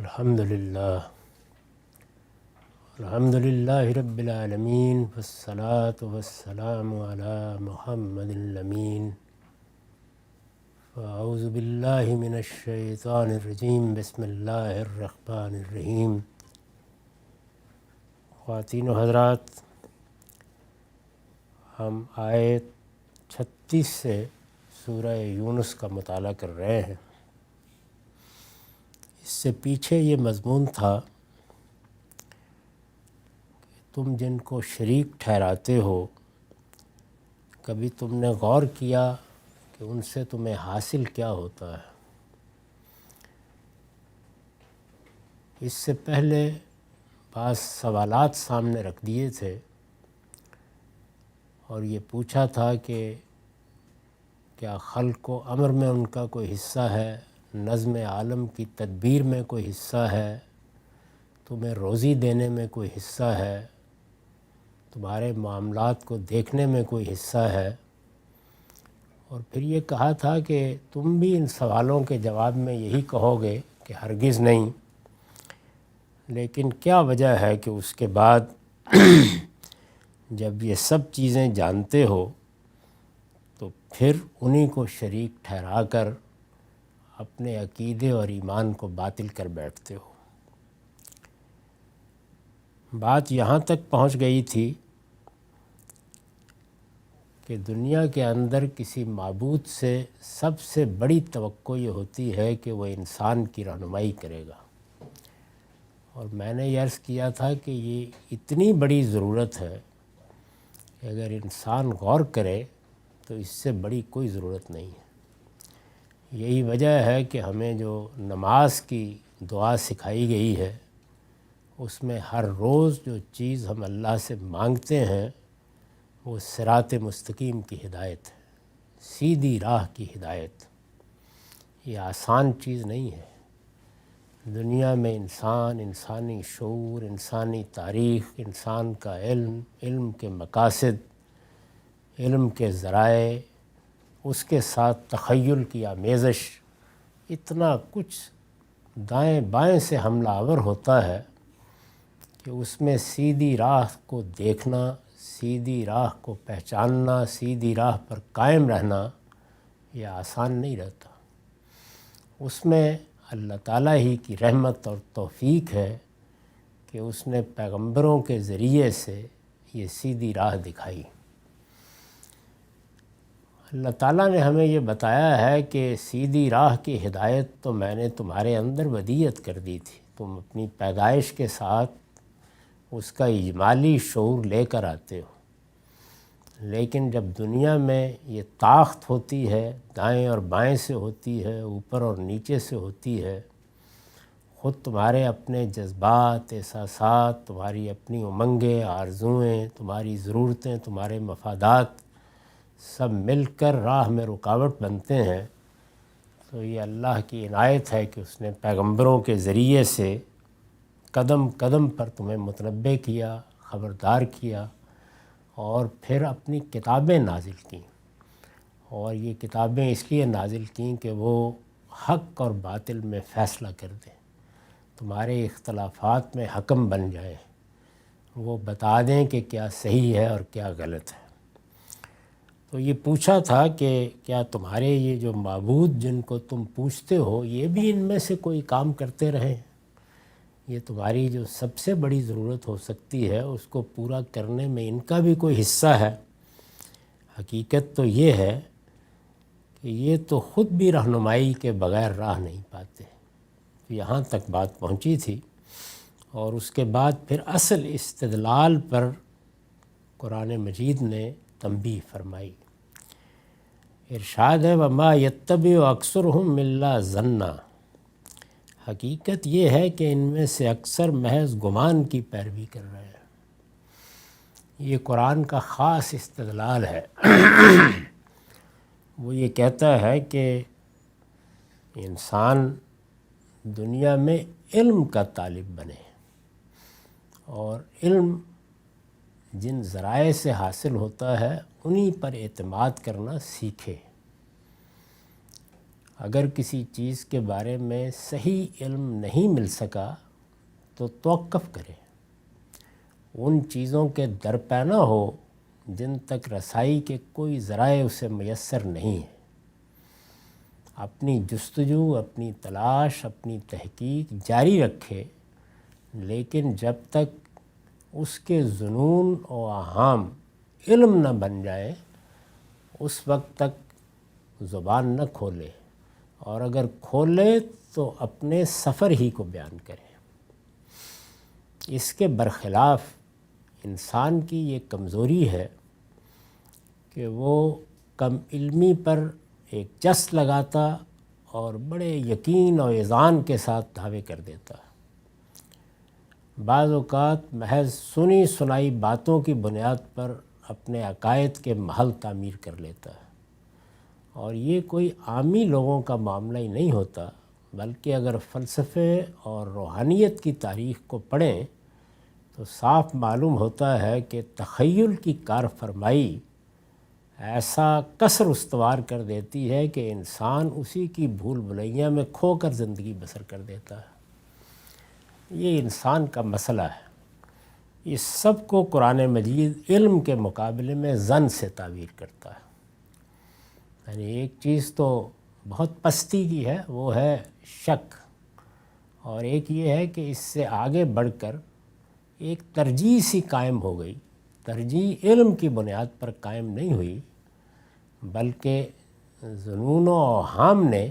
الحمدللہ رب العالمین والصلاة والسلام علی محمد الامین اعوذ باللہ من الشیطان الرجیم بسم اللہ الرحمن الرحیم۔ خواتین و حضرات، ہم آیت 36 سے سورہ یونس کا مطالعہ کر رہے ہیں۔ اس سے پیچھے یہ مضمون تھا کہ تم جن کو شریک ٹھہراتے ہو، کبھی تم نے غور کیا کہ ان سے تمہیں حاصل کیا ہوتا ہے؟ اس سے پہلے بعض سوالات سامنے رکھ دیے تھے اور یہ پوچھا تھا کہ کیا خلق و امر میں ان کا کوئی حصہ ہے، نظم عالم کی تدبیر میں کوئی حصہ ہے، تمہیں روزی دینے میں کوئی حصہ ہے، تمہارے معاملات کو دیکھنے میں کوئی حصہ ہے؟ اور پھر یہ کہا تھا کہ تم بھی ان سوالوں کے جواب میں یہی کہو گے کہ ہرگز نہیں، لیکن کیا وجہ ہے کہ اس کے بعد جب یہ سب چیزیں جانتے ہو تو پھر انہی کو شریک ٹھہرا کر اپنے عقیدے اور ایمان کو باطل کر بیٹھتے ہو؟ بات یہاں تک پہنچ گئی تھی کہ دنیا کے اندر کسی معبود سے سب سے بڑی توقع یہ ہوتی ہے کہ وہ انسان کی رہنمائی کرے گا، اور میں نے یہ عرض کیا تھا کہ یہ اتنی بڑی ضرورت ہے کہ اگر انسان غور کرے تو اس سے بڑی کوئی ضرورت نہیں ہے۔ یہی وجہ ہے کہ ہمیں جو نماز کی دعا سکھائی گئی ہے اس میں ہر روز جو چیز ہم اللہ سے مانگتے ہیں وہ صراط مستقیم کی ہدایت ہے، سیدھی راہ کی ہدایت۔ یہ آسان چیز نہیں ہے۔ دنیا میں انسان، انسانی شعور، انسانی تاریخ، انسان کا علم، علم کے مقاصد، علم کے ذرائع، اس کے ساتھ تخیل کی آمیزش، اتنا کچھ دائیں بائیں سے حملہ آور ہوتا ہے کہ اس میں سیدھی راہ کو دیکھنا، سیدھی راہ کو پہچاننا، سیدھی راہ پر قائم رہنا یہ آسان نہیں رہتا۔ اس میں اللہ تعالیٰ ہی کی رحمت اور توفیق ہے کہ اس نے پیغمبروں کے ذریعے سے یہ سیدھی راہ دکھائی۔ اللہ تعالیٰ نے ہمیں یہ بتایا ہے کہ سیدھی راہ کی ہدایت تو میں نے تمہارے اندر ودیعت کر دی تھی، تم اپنی پیدائش کے ساتھ اس کا اجمالی شعور لے کر آتے ہو، لیکن جب دنیا میں یہ طاقت ہوتی ہے، دائیں اور بائیں سے ہوتی ہے، اوپر اور نیچے سے ہوتی ہے، خود تمہارے اپنے جذبات، احساسات، تمہاری اپنی امنگیں، آرزوئیں، تمہاری ضرورتیں، تمہارے مفادات سب مل کر راہ میں رکاوٹ بنتے ہیں، تو یہ اللہ کی عنایت ہے کہ اس نے پیغمبروں کے ذریعے سے قدم قدم پر تمہیں متنبہ کیا، خبردار کیا، اور پھر اپنی کتابیں نازل کیں۔ اور یہ کتابیں اس لیے نازل کیں کہ وہ حق اور باطل میں فیصلہ کر دیں، تمہارے اختلافات میں حکم بن جائیں، وہ بتا دیں کہ کیا صحیح ہے اور کیا غلط ہے۔ تو یہ پوچھا تھا کہ کیا تمہارے یہ جو معبود جن کو تم پوچھتے ہو یہ بھی ان میں سے کوئی کام کرتے رہیں؟ یہ تمہاری جو سب سے بڑی ضرورت ہو سکتی ہے اس کو پورا کرنے میں ان کا بھی کوئی حصہ ہے؟ حقیقت تو یہ ہے کہ یہ تو خود بھی رہنمائی کے بغیر راہ نہیں پاتے۔ یہاں تک بات پہنچی تھی، اور اس کے بعد پھر اصل استدلال پر قرآن مجید نے تنبیہ فرمائی۔ ارشاد ہے وَمَا يَتَّبِعُ أَكْثَرُهُمْ إِلَّا ظَنًّا، حقیقت یہ ہے کہ ان میں سے اکثر محض گمان کی پیروی کر رہے ہیں۔ یہ قرآن کا خاص استدلال ہے۔ وہ یہ کہتا ہے کہ انسان دنیا میں علم کا طالب بنے، اور علم جن ذرائع سے حاصل ہوتا ہے انہی پر اعتماد کرنا سیکھے۔ اگر کسی چیز کے بارے میں صحیح علم نہیں مل سکا تو توقف کرے، ان چیزوں کے درپے نہ ہو جن تک رسائی کے کوئی ذرائع اسے میسر نہیں ہیں۔ اپنی جستجو، اپنی تلاش، اپنی تحقیق جاری رکھے، لیکن جب تک اس کے ظنون و اوہام علم نہ بن جائے اس وقت تک زبان نہ کھولے، اور اگر کھولے تو اپنے سفر ہی کو بیان کرے۔ اس کے برخلاف انسان کی یہ کمزوری ہے کہ وہ کم علمی پر ایک جس لگاتا اور بڑے یقین و اذعان کے ساتھ دعوے کر دیتا۔ بعض اوقات محض سنی سنائی باتوں کی بنیاد پر اپنے عقائد کے محل تعمیر کر لیتا ہے، اور یہ کوئی عامی لوگوں کا معاملہ ہی نہیں ہوتا، بلکہ اگر فلسفے اور روحانیت کی تاریخ کو پڑھیں تو صاف معلوم ہوتا ہے کہ تخیل کی کار فرمائی ایسا کثر استوار کر دیتی ہے کہ انسان اسی کی بھول بھلیاں میں کھو کر زندگی بسر کر دیتا ہے۔ یہ انسان کا مسئلہ ہے۔ اس سب کو قرآن مجید علم کے مقابلے میں ظن سے تعبیر کرتا ہے۔ یعنی ایک چیز تو بہت پستی کی ہے، وہ ہے شک، اور ایک یہ ہے کہ اس سے آگے بڑھ کر ایک ترجیح سی قائم ہو گئی۔ ترجیح علم کی بنیاد پر قائم نہیں ہوئی، بلکہ ظنون و اوہام نے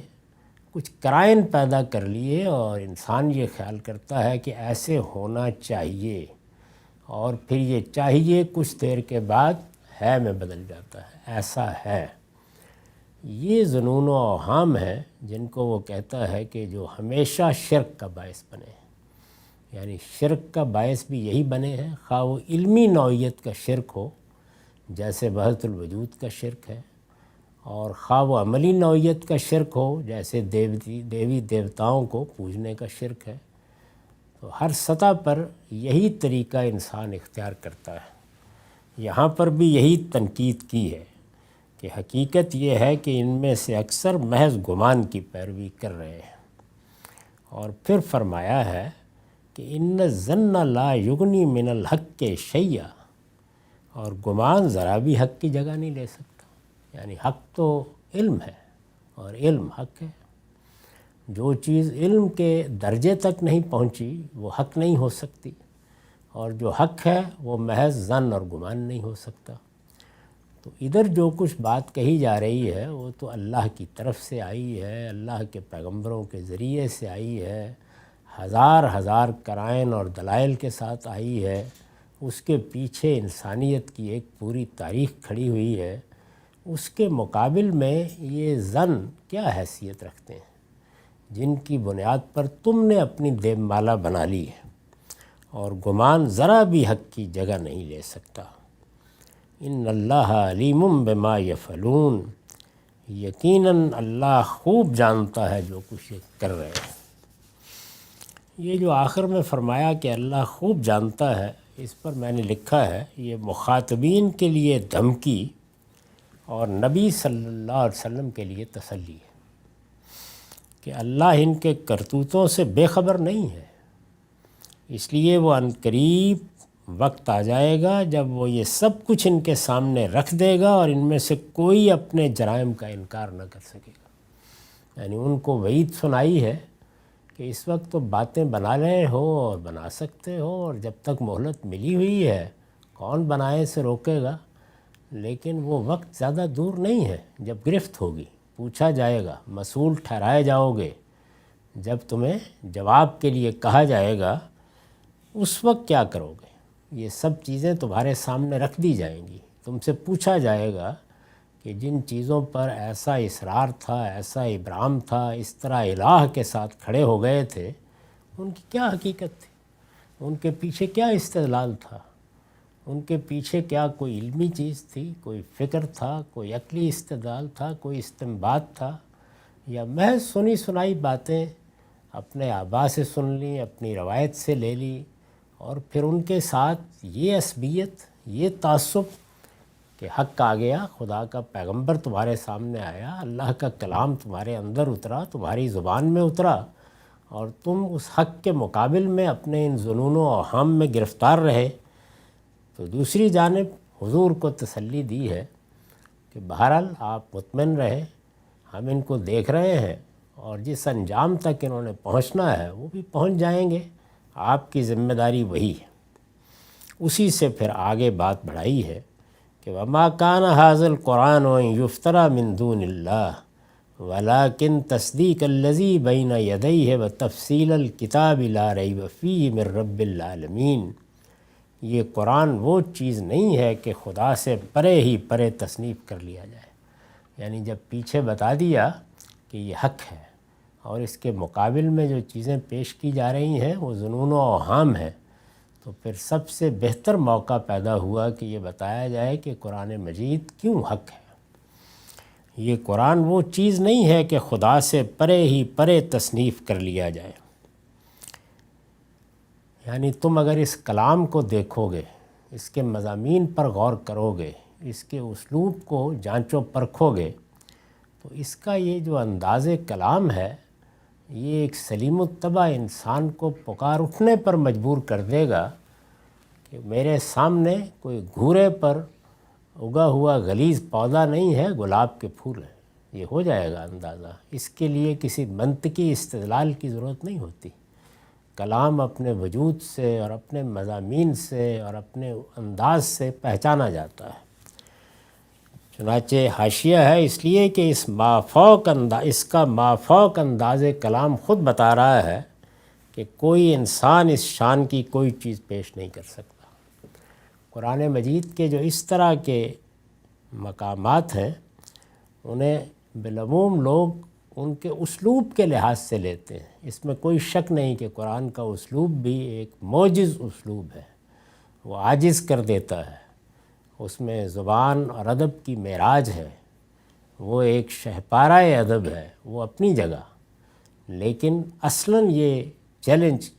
کچھ قرائن پیدا کر لیے، اور انسان یہ خیال کرتا ہے کہ ایسے ہونا چاہیے، اور پھر یہ چاہیے کچھ دیر کے بعد ہے میں بدل جاتا ہے، ایسا ہے۔ یہ ظنون و اوہام ہے جن کو وہ کہتا ہے کہ جو ہمیشہ شرک کا باعث بنے، یعنی شرک کا باعث بھی یہی بنے ہیں، خواہ وہ علمی نوعیت کا شرک ہو جیسے وحدت الوجود کا شرک ہے، اور خواہ وہ عملی نوعیت کا شرک ہو جیسے دیوی دیوتاؤں کو پوجنے کا شرک ہے۔ تو ہر سطح پر یہی طریقہ انسان اختیار کرتا ہے۔ یہاں پر بھی یہی تنقید کی ہے کہ حقیقت یہ ہے کہ ان میں سے اکثر محض گمان کی پیروی کر رہے ہیں، اور پھر فرمایا ہے کہ ان الظن لا یغنی من الحق شیئا، اور گمان ذرا بھی حق کی جگہ نہیں لے سکتا۔ یعنی حق تو علم ہے، اور علم حق ہے۔ جو چیز علم کے درجے تک نہیں پہنچی وہ حق نہیں ہو سکتی، اور جو حق ہے وہ محض ظن اور گمان نہیں ہو سکتا۔ تو ادھر جو کچھ بات کہی جا رہی ہے وہ تو اللہ کی طرف سے آئی ہے، اللہ کے پیغمبروں کے ذریعے سے آئی ہے، ہزار ہزار قرائن اور دلائل کے ساتھ آئی ہے۔ اس کے پیچھے انسانیت کی ایک پوری تاریخ کھڑی ہوئی ہے۔ اس کے مقابل میں یہ ظن کیا حیثیت رکھتے ہیں جن کی بنیاد پر تم نے اپنی دیو مالا بنا لی ہے، اور گمان ذرا بھی حق کی جگہ نہیں لے سکتا۔ ان اللہ علیم بما یفعلون، یقیناً اللہ خوب جانتا ہے جو کچھ یہ کر رہے ہیں۔ یہ جو آخر میں فرمایا کہ اللہ خوب جانتا ہے، اس پر میں نے لکھا ہے یہ مخاطبین کے لیے دھمکی اور نبی صلی اللہ علیہ وسلم کے لیے تسلی ہے کہ اللہ ان کے کرتوتوں سے بے خبر نہیں ہے۔ اس لیے وہ عنقریب وقت آ جائے گا جب وہ یہ سب کچھ ان کے سامنے رکھ دے گا، اور ان میں سے کوئی اپنے جرائم کا انکار نہ کر سکے گا۔ یعنی ان کو وعید سنائی ہے کہ اس وقت تو باتیں بنا رہے ہو اور بنا سکتے ہو، اور جب تک مہلت ملی ہوئی ہے کون بنائے سے روکے گا، لیکن وہ وقت زیادہ دور نہیں ہے جب گرفت ہوگی، پوچھا جائے گا، مسئول ٹھہرائے جاؤ گے۔ جب تمہیں جواب کے لیے کہا جائے گا اس وقت کیا کرو گے؟ یہ سب چیزیں تمہارے سامنے رکھ دی جائیں گی۔ تم سے پوچھا جائے گا کہ جن چیزوں پر ایسا اصرار تھا، ایسا ابرام تھا، اس طرح الہ کے ساتھ کھڑے ہو گئے تھے، ان کی کیا حقیقت تھی؟ ان کے پیچھے کیا استدلال تھا؟ ان کے پیچھے کیا کوئی علمی چیز تھی، کوئی فکر تھا، کوئی عقلی استدلال تھا، کوئی استنباط تھا، یا محض سنی سنائی باتیں اپنے آبا سے سن لیں، اپنی روایت سے لے لی، اور پھر ان کے ساتھ یہ عصبیت، یہ تعصب کہ حق آ گیا، خدا کا پیغمبر تمہارے سامنے آیا، اللہ کا کلام تمہارے اندر اترا، تمہاری زبان میں اترا، اور تم اس حق کے مقابل میں اپنے ان ظنون و اوہام میں گرفتار رہے، تو دوسری جانب حضور کو تسلی دی ہے کہ بہرحال آپ مطمئن رہے، ہم ان کو دیکھ رہے ہیں، اور جس انجام تک انہوں نے پہنچنا ہے وہ بھی پہنچ جائیں گے، آپ کی ذمہ داری وہی ہے۔ اسی سے پھر آگے بات بڑھائی ہے کہ وما کان ھذا القرآن یفتری من دون اللہ ولکن تصدیق الذی بین یدیہ وتفصیل الکتاب لا ریب فیہ من رب العالمین۔ یہ قرآن وہ چیز نہیں ہے کہ خدا سے پرے ہی پرے تصنیف کر لیا جائے، یعنی جب پیچھے بتا دیا کہ یہ حق ہے اور اس کے مقابل میں جو چیزیں پیش کی جا رہی ہیں وہ ظنون و اوہام ہیں، تو پھر سب سے بہتر موقع پیدا ہوا کہ یہ بتایا جائے کہ قرآن مجید کیوں حق ہے۔ یہ قرآن وہ چیز نہیں ہے کہ خدا سے پرے ہی پرے تصنیف کر لیا جائے، یعنی تم اگر اس کلام کو دیکھو گے، اس کے مضامین پر غور کرو گے، اس کے اسلوب کو جانچو پرکھو گے، تو اس کا یہ جو انداز کلام ہے یہ ایک سلیم الطبع انسان کو پکار اٹھنے پر مجبور کر دے گا کہ میرے سامنے کوئی گھورے پر اگا ہوا غلیظ پودا نہیں ہے، گلاب کے پھول ہیں، یہ ہو جائے گا اندازہ۔ اس کے لیے کسی منطقی استدلال کی ضرورت نہیں ہوتی، کلام اپنے وجود سے اور اپنے مضامین سے اور اپنے انداز سے پہچانا جاتا ہے۔ چنانچہ حاشیہ ہے اس لیے کہ اس کا مافوق انداز کلام خود بتا رہا ہے کہ کوئی انسان اس شان کی کوئی چیز پیش نہیں کر سکتا۔ قرآن مجید کے جو اس طرح کے مقامات ہیں انہیں بالعموم لوگ ان کے اسلوب کے لحاظ سے لیتے ہیں، اس میں کوئی شک نہیں کہ قرآن کا اسلوب بھی ایک معجز اسلوب ہے، وہ عاجز کر دیتا ہے، اس میں زبان اور ادب کی معراج ہے، وہ ایک شہپارہ ادب ہے، وہ اپنی جگہ، لیکن اصلاً یہ چیلنج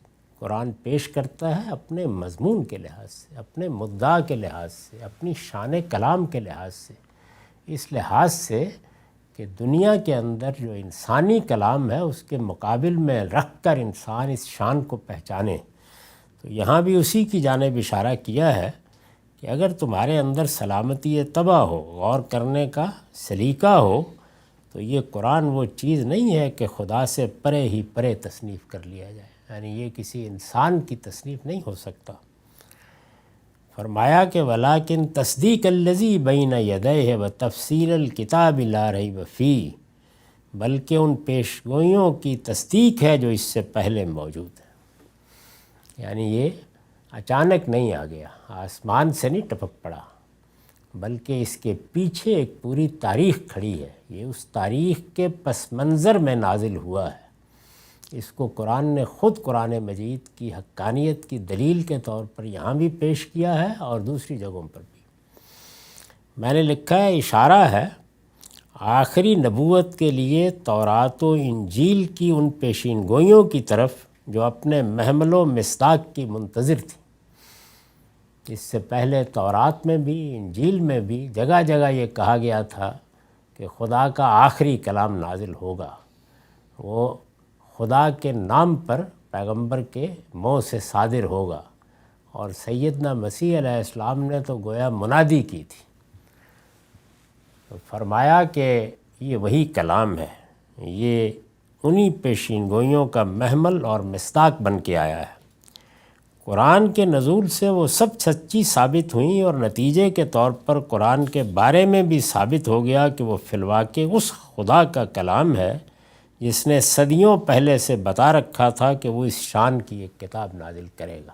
قرآن پیش کرتا ہے اپنے مضمون کے لحاظ سے، اپنے مدعا کے لحاظ سے، اپنی شان کلام کے لحاظ سے، اس لحاظ سے کہ دنیا کے اندر جو انسانی کلام ہے اس کے مقابل میں رکھ کر انسان اس شان کو پہچانے۔ تو یہاں بھی اسی کی جانب اشارہ کیا ہے کہ اگر تمہارے اندر سلامتی طبع ہو، غور کرنے کا سلیقہ ہو، تو یہ قرآن وہ چیز نہیں ہے کہ خدا سے پرے ہی پرے تصنیف کر لیا جائے، یعنی یہ کسی انسان کی تصنیف نہیں ہو سکتا۔ فرمایا کہ ولیکن تصدیق الذی بین یدیہ وتفصیل الکتاب لا ریب فیہ، بلکہ ان پیشگوئیوں کی تصدیق ہے جو اس سے پہلے موجود ہے، یعنی یہ اچانک نہیں آ گیا، آسمان سے نہیں ٹپک پڑا، بلکہ اس کے پیچھے ایک پوری تاریخ کھڑی ہے، یہ اس تاریخ کے پس منظر میں نازل ہوا ہے۔ اس کو قرآن نے خود قرآن مجید کی حقانیت کی دلیل کے طور پر یہاں بھی پیش کیا ہے اور دوسری جگہوں پر بھی۔ میں نے لکھا ہے، اشارہ ہے آخری نبوت کے لیے تورات و انجیل کی ان پیشین گوئیوں کی طرف جو اپنے محمل و مصداق کی منتظر تھی۔ اس سے پہلے تورات میں بھی انجیل میں بھی جگہ جگہ یہ کہا گیا تھا کہ خدا کا آخری کلام نازل ہوگا، وہ خدا کے نام پر پیغمبر کے منہ سے صادر ہوگا، اور سیدنا مسیح علیہ السلام نے تو گویا منادی کی تھی، تو فرمایا کہ یہ وہی کلام ہے، یہ انہی پیشین گوئیوں کا محمل اور مصداق بن کے آیا ہے۔ قرآن کے نزول سے وہ سب سچی ثابت ہوئیں، اور نتیجے کے طور پر قرآن کے بارے میں بھی ثابت ہو گیا کہ وہ فی الواقع اس خدا کا کلام ہے جس نے صدیوں پہلے سے بتا رکھا تھا کہ وہ اس شان کی ایک کتاب نازل کرے گا۔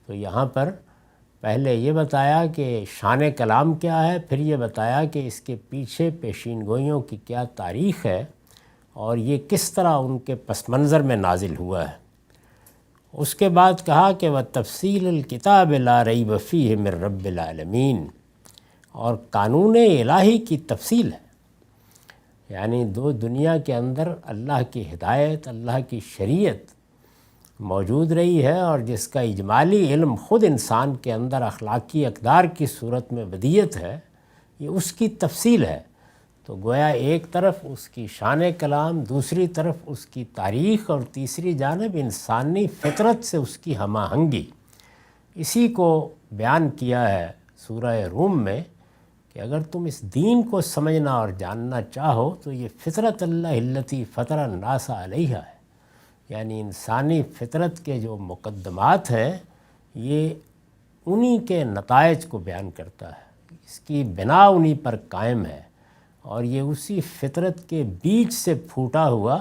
تو یہاں پر پہلے یہ بتایا کہ شان کلام کیا ہے، پھر یہ بتایا کہ اس کے پیچھے پیشین گوئیوں کی کیا تاریخ ہے اور یہ کس طرح ان کے پس منظر میں نازل ہوا ہے۔ اس کے بعد کہا کہ وَتَفْصِيلُ الْكِتَابِ لَا رَيْبَ فِيهِ مِن رَبِّ الْعَالَمِينَ، اور قانون الہی کی تفصیل ہے، یعنی دو دنیا کے اندر اللہ کی ہدایت، اللہ کی شریعت موجود رہی ہے، اور جس کا اجمالی علم خود انسان کے اندر اخلاقی اقدار کی صورت میں ودیت ہے، یہ اس کی تفصیل ہے۔ تو گویا ایک طرف اس کی شان کلام، دوسری طرف اس کی تاریخ، اور تیسری جانب انسانی فطرت سے اس کی ہم آہنگی، اسی کو بیان کیا ہے سورہ روم میں کہ اگر تم اس دین کو سمجھنا اور جاننا چاہو تو یہ فطرت اللہ التی فطر الناس علیہا ہے، یعنی انسانی فطرت کے جو مقدمات ہیں یہ انہی کے نتائج کو بیان کرتا ہے، اس کی بنا انہی پر قائم ہے، اور یہ اسی فطرت کے بیج سے پھوٹا ہوا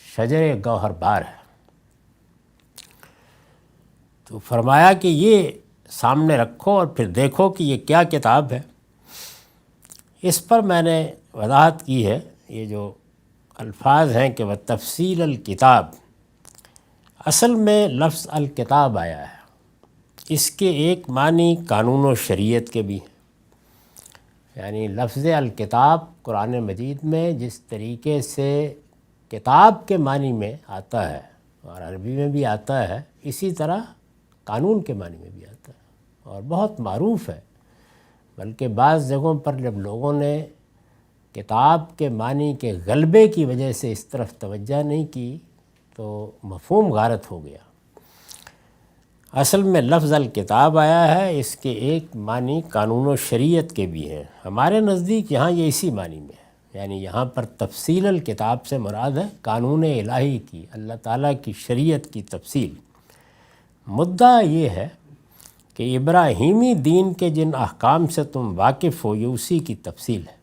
شجر گوہر بار ہے۔ تو فرمایا کہ یہ سامنے رکھو اور پھر دیکھو کہ یہ کیا کتاب ہے۔ اس پر میں نے وضاحت کی ہے، یہ جو الفاظ ہیں کہ وَتَفْصِيلَ الکتاب، اصل میں لفظ الکتاب آیا ہے، اس کے ایک معنی قانون و شریعت کے بھی ہیں، یعنی لفظ الکتاب قرآن مجید میں جس طریقے سے کتاب کے معنی میں آتا ہے اور عربی میں بھی آتا ہے، اسی طرح قانون کے معنی میں بھی آتا ہے اور بہت معروف ہے۔ بلکہ بعض جگہوں پر جب لوگوں نے کتاب کے معنی کے غلبے کی وجہ سے اس طرف توجہ نہیں کی تو مفہوم غارت ہو گیا۔ اصل میں لفظ الکتاب آیا ہے، اس کے ایک معنی قانون و شریعت کے بھی ہیں، ہمارے نزدیک یہاں یہ اسی معنی میں ہے، یعنی یہاں پر تفصیل الکتاب سے مراد ہے قانون الہی کی، اللہ تعالیٰ کی شریعت کی تفصیل۔ مدعا یہ ہے کہ ابراہیمی دین کے جن احکام سے تم واقف ہو یہ اسی کی تفصیل ہے۔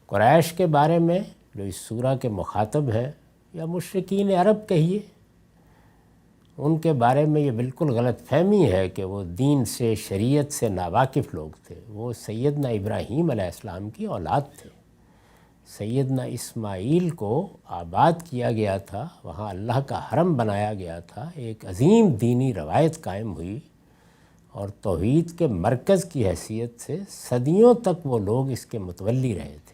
قریش کے بارے میں جو اس سورہ کے مخاطب ہیں یا مشرکین عرب کہیے، ان کے بارے میں یہ بالکل غلط فہمی ہے کہ وہ دین سے، شریعت سے ناواقف لوگ تھے۔ وہ سیدنا ابراہیم علیہ السلام کی اولاد تھے۔ سیدنا اسماعیل کو آباد کیا گیا تھا، وہاں اللہ کا حرم بنایا گیا تھا، ایک عظیم دینی روایت قائم ہوئی، اور توحید کے مرکز کی حیثیت سے صدیوں تک وہ لوگ اس کے متولی رہے تھے۔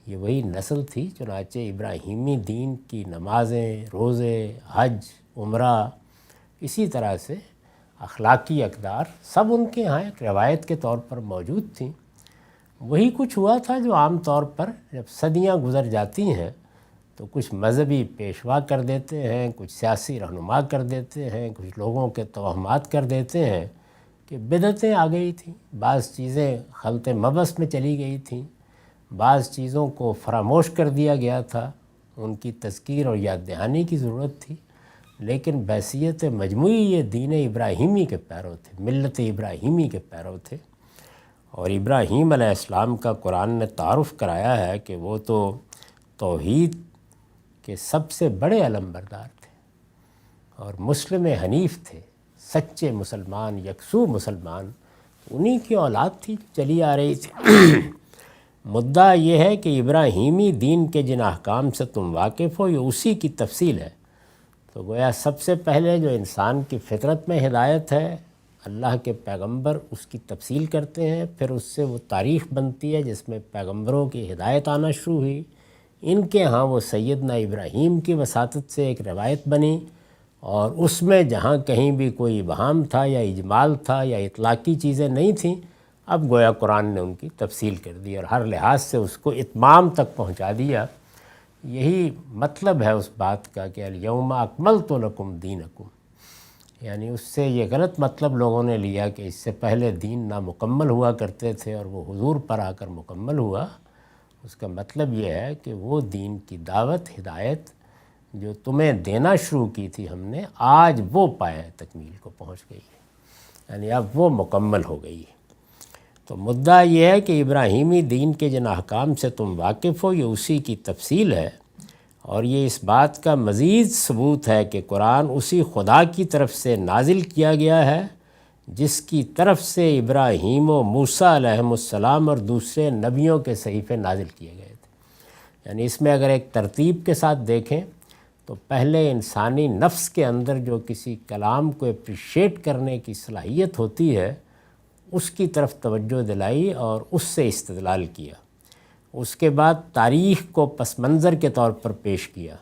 یہ وہی نسل تھی، چنانچہ ابراہیمی دین کی نمازیں، روزے، حج، عمرہ، اسی طرح سے اخلاقی اقدار سب ان کے ہاں ایک روایت کے طور پر موجود تھیں۔ وہی کچھ ہوا تھا جو عام طور پر جب صدیاں گزر جاتی ہیں تو کچھ مذہبی پیشوا کر دیتے ہیں، کچھ سیاسی رہنما کر دیتے ہیں، کچھ لوگوں کے توہمات کر دیتے ہیں کہ بدعتیں آ گئی تھیں، بعض چیزیں خلط مبث میں چلی گئی تھیں، بعض چیزوں کو فراموش کر دیا گیا تھا، ان کی تذکیر اور یاد دہانی کی ضرورت تھی، لیکن بحیثیت مجموعی یہ دین ابراہیمی کے پیرو تھے، ملت ابراہیمی کے پیرو تھے۔ اور ابراہیم علیہ السلام کا قرآن نے تعارف کرایا ہے کہ وہ تو توحید کے سب سے بڑے علمبردار تھے اور مسلم حنیف تھے، سچے مسلمان، یکسو مسلمان، انہی کی اولاد تھی چلی آ رہی تھی۔ مدعا یہ ہے کہ ابراہیمی دین کے جن احکام سے تم واقف ہو یہ اسی کی تفصیل ہے۔ تو گویا سب سے پہلے جو انسان کی فطرت میں ہدایت ہے، اللہ کے پیغمبر اس کی تفصیل کرتے ہیں، پھر اس سے وہ تاریخ بنتی ہے جس میں پیغمبروں کی ہدایت آنا شروع ہوئی، ان کے ہاں وہ سیدنا ابراہیم کی وساطت سے ایک روایت بنی، اور اس میں جہاں کہیں بھی کوئی ابہام تھا یا اجمال تھا یا اطلاقی چیزیں نہیں تھیں، اب گویا قرآن نے ان کی تفصیل کر دی اور ہر لحاظ سے اس کو اتمام تک پہنچا دیا۔ یہی مطلب ہے اس بات کا کہ الیوم اکملت لکم دینکم، یعنی اس سے یہ غلط مطلب لوگوں نے لیا کہ اس سے پہلے دین نامکمل ہوا کرتے تھے اور وہ حضور پر آ کر مکمل ہوا۔ اس کا مطلب یہ ہے کہ وہ دین کی دعوت، ہدایت جو تمہیں دینا شروع کی تھی ہم نے، آج وہ پائے تکمیل کو پہنچ گئی ہے، یعنی اب وہ مکمل ہو گئی ہے۔ تو مدعا یہ ہے کہ ابراہیمی دین کے جن احکام سے تم واقف ہو یہ اسی کی تفصیل ہے، اور یہ اس بات کا مزید ثبوت ہے کہ قرآن اسی خدا کی طرف سے نازل کیا گیا ہے جس کی طرف سے ابراہیم و موسیٰ علیہم السلام اور دوسرے نبیوں کے صحیفے نازل کیے گئے تھے۔ یعنی اس میں اگر ایک ترتیب کے ساتھ دیکھیں تو پہلے انسانی نفس کے اندر جو کسی کلام کو اپریشیٹ کرنے کی صلاحیت ہوتی ہے اس کی طرف توجہ دلائی اور اس سے استدلال کیا، اس کے بعد تاریخ کو پس منظر کے طور پر پیش کیا،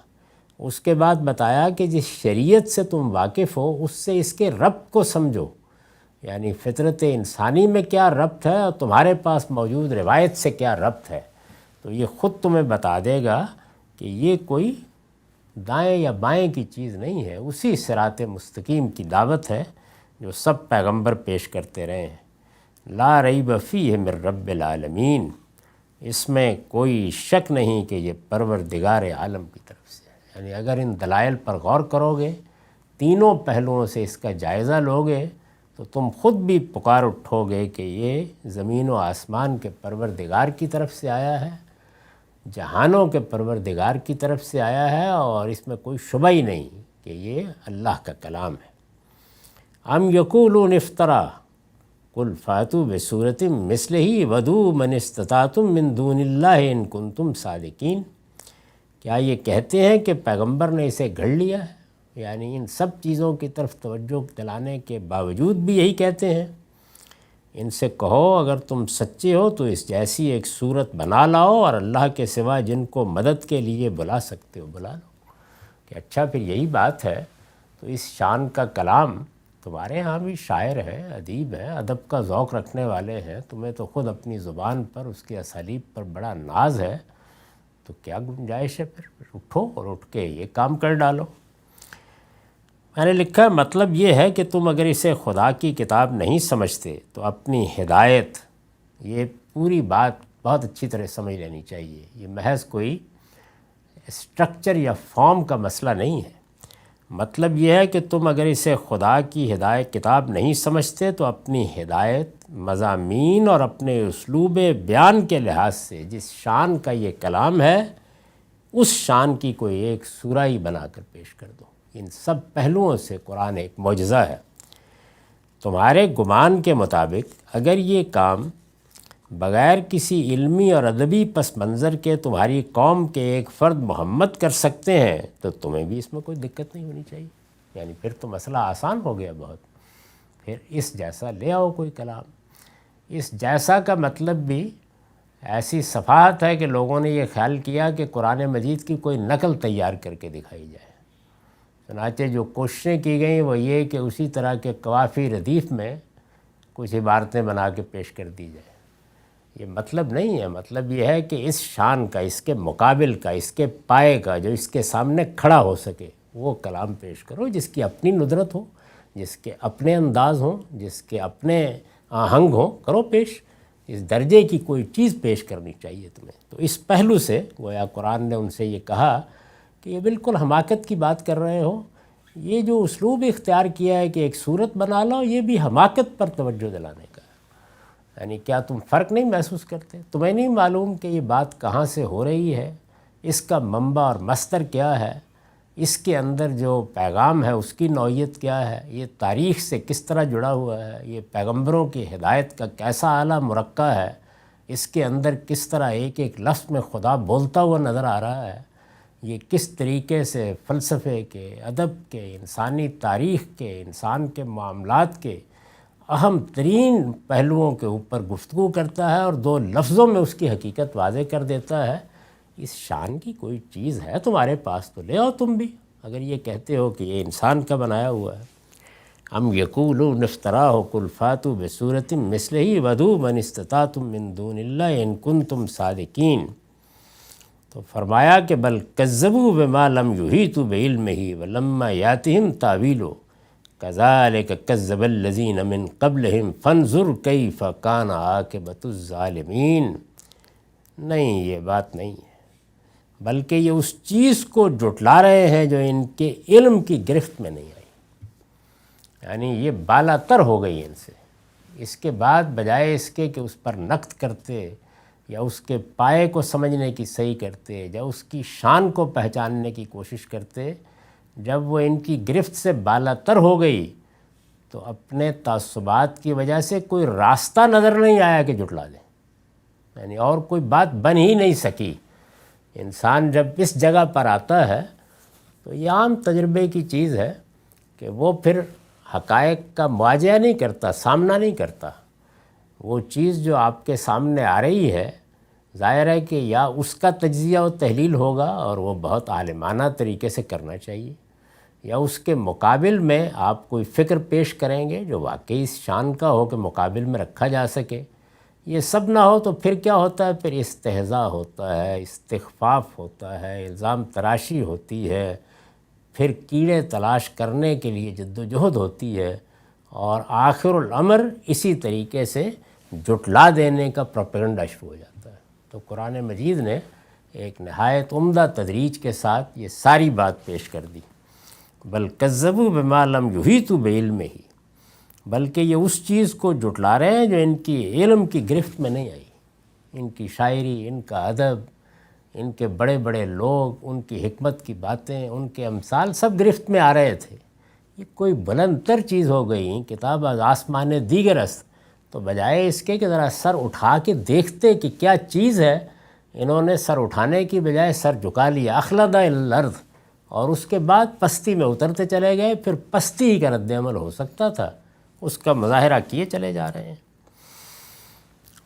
اس کے بعد بتایا کہ جس شریعت سے تم واقف ہو اس سے اس کے رب کو سمجھو، یعنی فطرت انسانی میں کیا ربط ہے اور تمہارے پاس موجود روایت سے کیا ربط ہے، تو یہ خود تمہیں بتا دے گا کہ یہ کوئی دائیں یا بائیں کی چیز نہیں ہے، اسی صراط مستقیم کی دعوت ہے جو سب پیغمبر پیش کرتے رہے ہیں۔ لا ریب فیہ من رب العالمین، اس میں کوئی شک نہیں کہ یہ پروردگار عالم کی طرف سے ہے۔ یعنی اگر ان دلائل پر غور کرو گے، تینوں پہلوؤں سے اس کا جائزہ لوگے، تو تم خود بھی پکار اٹھو گے کہ یہ زمین و آسمان کے پروردگار کی طرف سے آیا ہے، جہانوں کے پروردگار کی طرف سے آیا ہے، اور اس میں کوئی شبہ ہی نہیں کہ یہ اللہ کا کلام ہے۔ ام یقولون افترا قل فاتوا بسورۃ مثلہ ودعوا من استطعتم من دون اللہ ان کنتم صادقین، کیا یہ کہتے ہیں کہ پیغمبر نے اسے گھڑ لیا ہے؟ یعنی ان سب چیزوں کی طرف توجہ دلانے کے باوجود بھی یہی کہتے ہیں۔ ان سے کہو اگر تم سچے ہو تو اس جیسی ایک صورت بنا لاؤ اور اللہ کے سوا جن کو مدد کے لیے بلا سکتے ہو بلا لو۔ کہ اچھا پھر یہی بات ہے تو اس شان کا کلام تمہارے ہاں بھی شاعر ہے، ادیب ہے، ادب کا ذوق رکھنے والے ہیں، تمہیں تو خود اپنی زبان پر اس کے اسالیب پر بڑا ناز ہے، تو کیا گنجائش ہے پھر اٹھو اور اٹھ کے یہ کام کر ڈالو۔ میں نے لکھا مطلب یہ ہے کہ تم اگر اسے خدا کی کتاب نہیں سمجھتے تو اپنی ہدایت، یہ پوری بات بہت اچھی طرح سمجھ لینی چاہیے، یہ محض کوئی اسٹرکچر یا فارم کا مسئلہ نہیں ہے۔ مطلب یہ ہے کہ تم اگر اسے خدا کی ہدایت کتاب نہیں سمجھتے تو اپنی ہدایت، مضامین اور اپنے اسلوب بیان کے لحاظ سے جس شان کا یہ کلام ہے اس شان کی کوئی ایک سورہ ہی بنا کر پیش کر دو۔ ان سب پہلوؤں سے قرآن ایک معجزہ ہے۔ تمہارے گمان کے مطابق اگر یہ کام بغیر کسی علمی اور ادبی پس منظر کے تمہاری قوم کے ایک فرد محمد کر سکتے ہیں تو تمہیں بھی اس میں کوئی دقت نہیں ہونی چاہیے۔ یعنی پھر تو مسئلہ آسان ہو گیا بہت، پھر اس جیسا لے آؤ کوئی کلام۔ اس جیسا کا مطلب بھی ایسی صفحات ہے کہ لوگوں نے یہ خیال کیا کہ قرآن مجید کی کوئی نقل تیار کر کے دکھائی جائے۔ چنانچہ جو کوششیں کی گئیں وہ یہ کہ اسی طرح کے قوافی ردیف میں کچھ عبارتیں بنا کے پیش کر دی جائے۔ یہ مطلب نہیں ہے، مطلب یہ ہے کہ اس شان کا، اس کے مقابل کا، اس کے پائے کا، جو اس کے سامنے کھڑا ہو سکے وہ کلام پیش کرو، جس کی اپنی ندرت ہو، جس کے اپنے انداز ہوں، جس کے اپنے آہنگ ہوں، کرو پیش۔ اس درجے کی کوئی چیز پیش کرنی چاہیے تمہیں۔ تو اس پہلو سے گویا قرآن نے ان سے یہ کہا کہ یہ بالکل حماقت کی بات کر رہے ہو، یہ جو اسلوب اختیار کیا ہے کہ ایک صورت بنا لو، یہ بھی حماقت پر توجہ دلانے کا ہے۔ یعنی کیا تم فرق نہیں محسوس کرتے؟ تمہیں نہیں معلوم کہ یہ بات کہاں سے ہو رہی ہے، اس کا منبع اور مصدر کیا ہے، اس کے اندر جو پیغام ہے اس کی نوعیت کیا ہے، یہ تاریخ سے کس طرح جڑا ہوا ہے، یہ پیغمبروں کی ہدایت کا کیسا اعلیٰ مرقع ہے، اس کے اندر کس طرح ایک ایک لفظ میں خدا بولتا ہوا نظر آ رہا ہے، یہ کس طریقے سے فلسفے کے، ادب کے، انسانی تاریخ کے، انسان کے معاملات کے اہم ترین پہلوؤں کے اوپر گفتگو کرتا ہے اور دو لفظوں میں اس کی حقیقت واضح کر دیتا ہے۔ اس شان کی کوئی چیز ہے تمہارے پاس تو لے آؤ تم بھی، اگر یہ کہتے ہو کہ یہ انسان کا بنایا ہوا ہے۔ ام یقولون افتراہ قل فاتوا بسورۃ مثلہ ودعوا من استطعتم من دون اللہ ان کنتم صادقین۔ تو فرمایا کہ بل کذبوا بما لم یحیطوا بعلمہ ولما یاتہم تاویلہ کذالک کذب الذین من قبلہم فانظر کیف کان عاقبۃ الظالمین۔ نہیں، یہ بات نہیں ہے، بلکہ یہ اس چیز کو جھٹلا رہے ہیں جو ان کے علم کی گرفت میں نہیں آئی، یعنی یہ بالا تر ہو گئی ان سے۔ اس کے بعد بجائے اس کے کہ اس پر نقد کرتے یا اس کے پائے کو سمجھنے کی صحیح کرتے یا اس کی شان کو پہچاننے کی کوشش کرتے، جب وہ ان کی گرفت سے بالا تر ہو گئی تو اپنے تعصبات کی وجہ سے کوئی راستہ نظر نہیں آیا کہ جھٹلا دیں، یعنی اور کوئی بات بن ہی نہیں سکی۔ انسان جب اس جگہ پر آتا ہے تو یہ عام تجربے کی چیز ہے کہ وہ پھر حقائق کا مواجہہ نہیں کرتا، سامنا نہیں کرتا۔ وہ چیز جو آپ کے سامنے آ رہی ہے، ظاہر ہے کہ یا اس کا تجزیہ و تحلیل ہوگا اور وہ بہت عالمانہ طریقے سے کرنا چاہیے، یا اس کے مقابل میں آپ کوئی فکر پیش کریں گے جو واقعی اس شان کا ہو کہ مقابل میں رکھا جا سکے. یہ سب نہ ہو تو پھر کیا ہوتا ہے؟ پھر استہزاء ہوتا ہے، استخفاف ہوتا ہے، الزام تراشی ہوتی ہے، پھر کیڑے تلاش کرنے کے لیے جد و جہد ہوتی ہے، اور آخر الامر اسی طریقے سے جھٹلا دینے کا پروپیگنڈا شروع ہو جاتا ہے. تو قرآن مجید نے ایک نہایت عمدہ تدریج کے ساتھ یہ ساری بات پیش کر دی. بل کذبوا بما لم یحیطوا بعلمہ، بلکہ یہ اس چیز کو جھٹلا رہے ہیں جو ان کی علم کی گرفت میں نہیں آئی. ان کی شاعری، ان کا ادب، ان کے بڑے بڑے لوگ، ان کی حکمت کی باتیں، ان کے امثال سب گرفت میں آ رہے تھے. یہ کوئی بلند تر چیز ہو گئی، کتاب از آسمان دیگر است، تو بجائے اس کے کہ ذرا سر اٹھا کے دیکھتے کہ کیا چیز ہے، انہوں نے سر اٹھانے کی بجائے سر جھکا لیا. اخلد الی الارض، اور اس کے بعد پستی میں اترتے چلے گئے. پھر پستی ہی کا رد عمل ہو سکتا تھا، اس کا مظاہرہ کیے چلے جا رہے ہیں.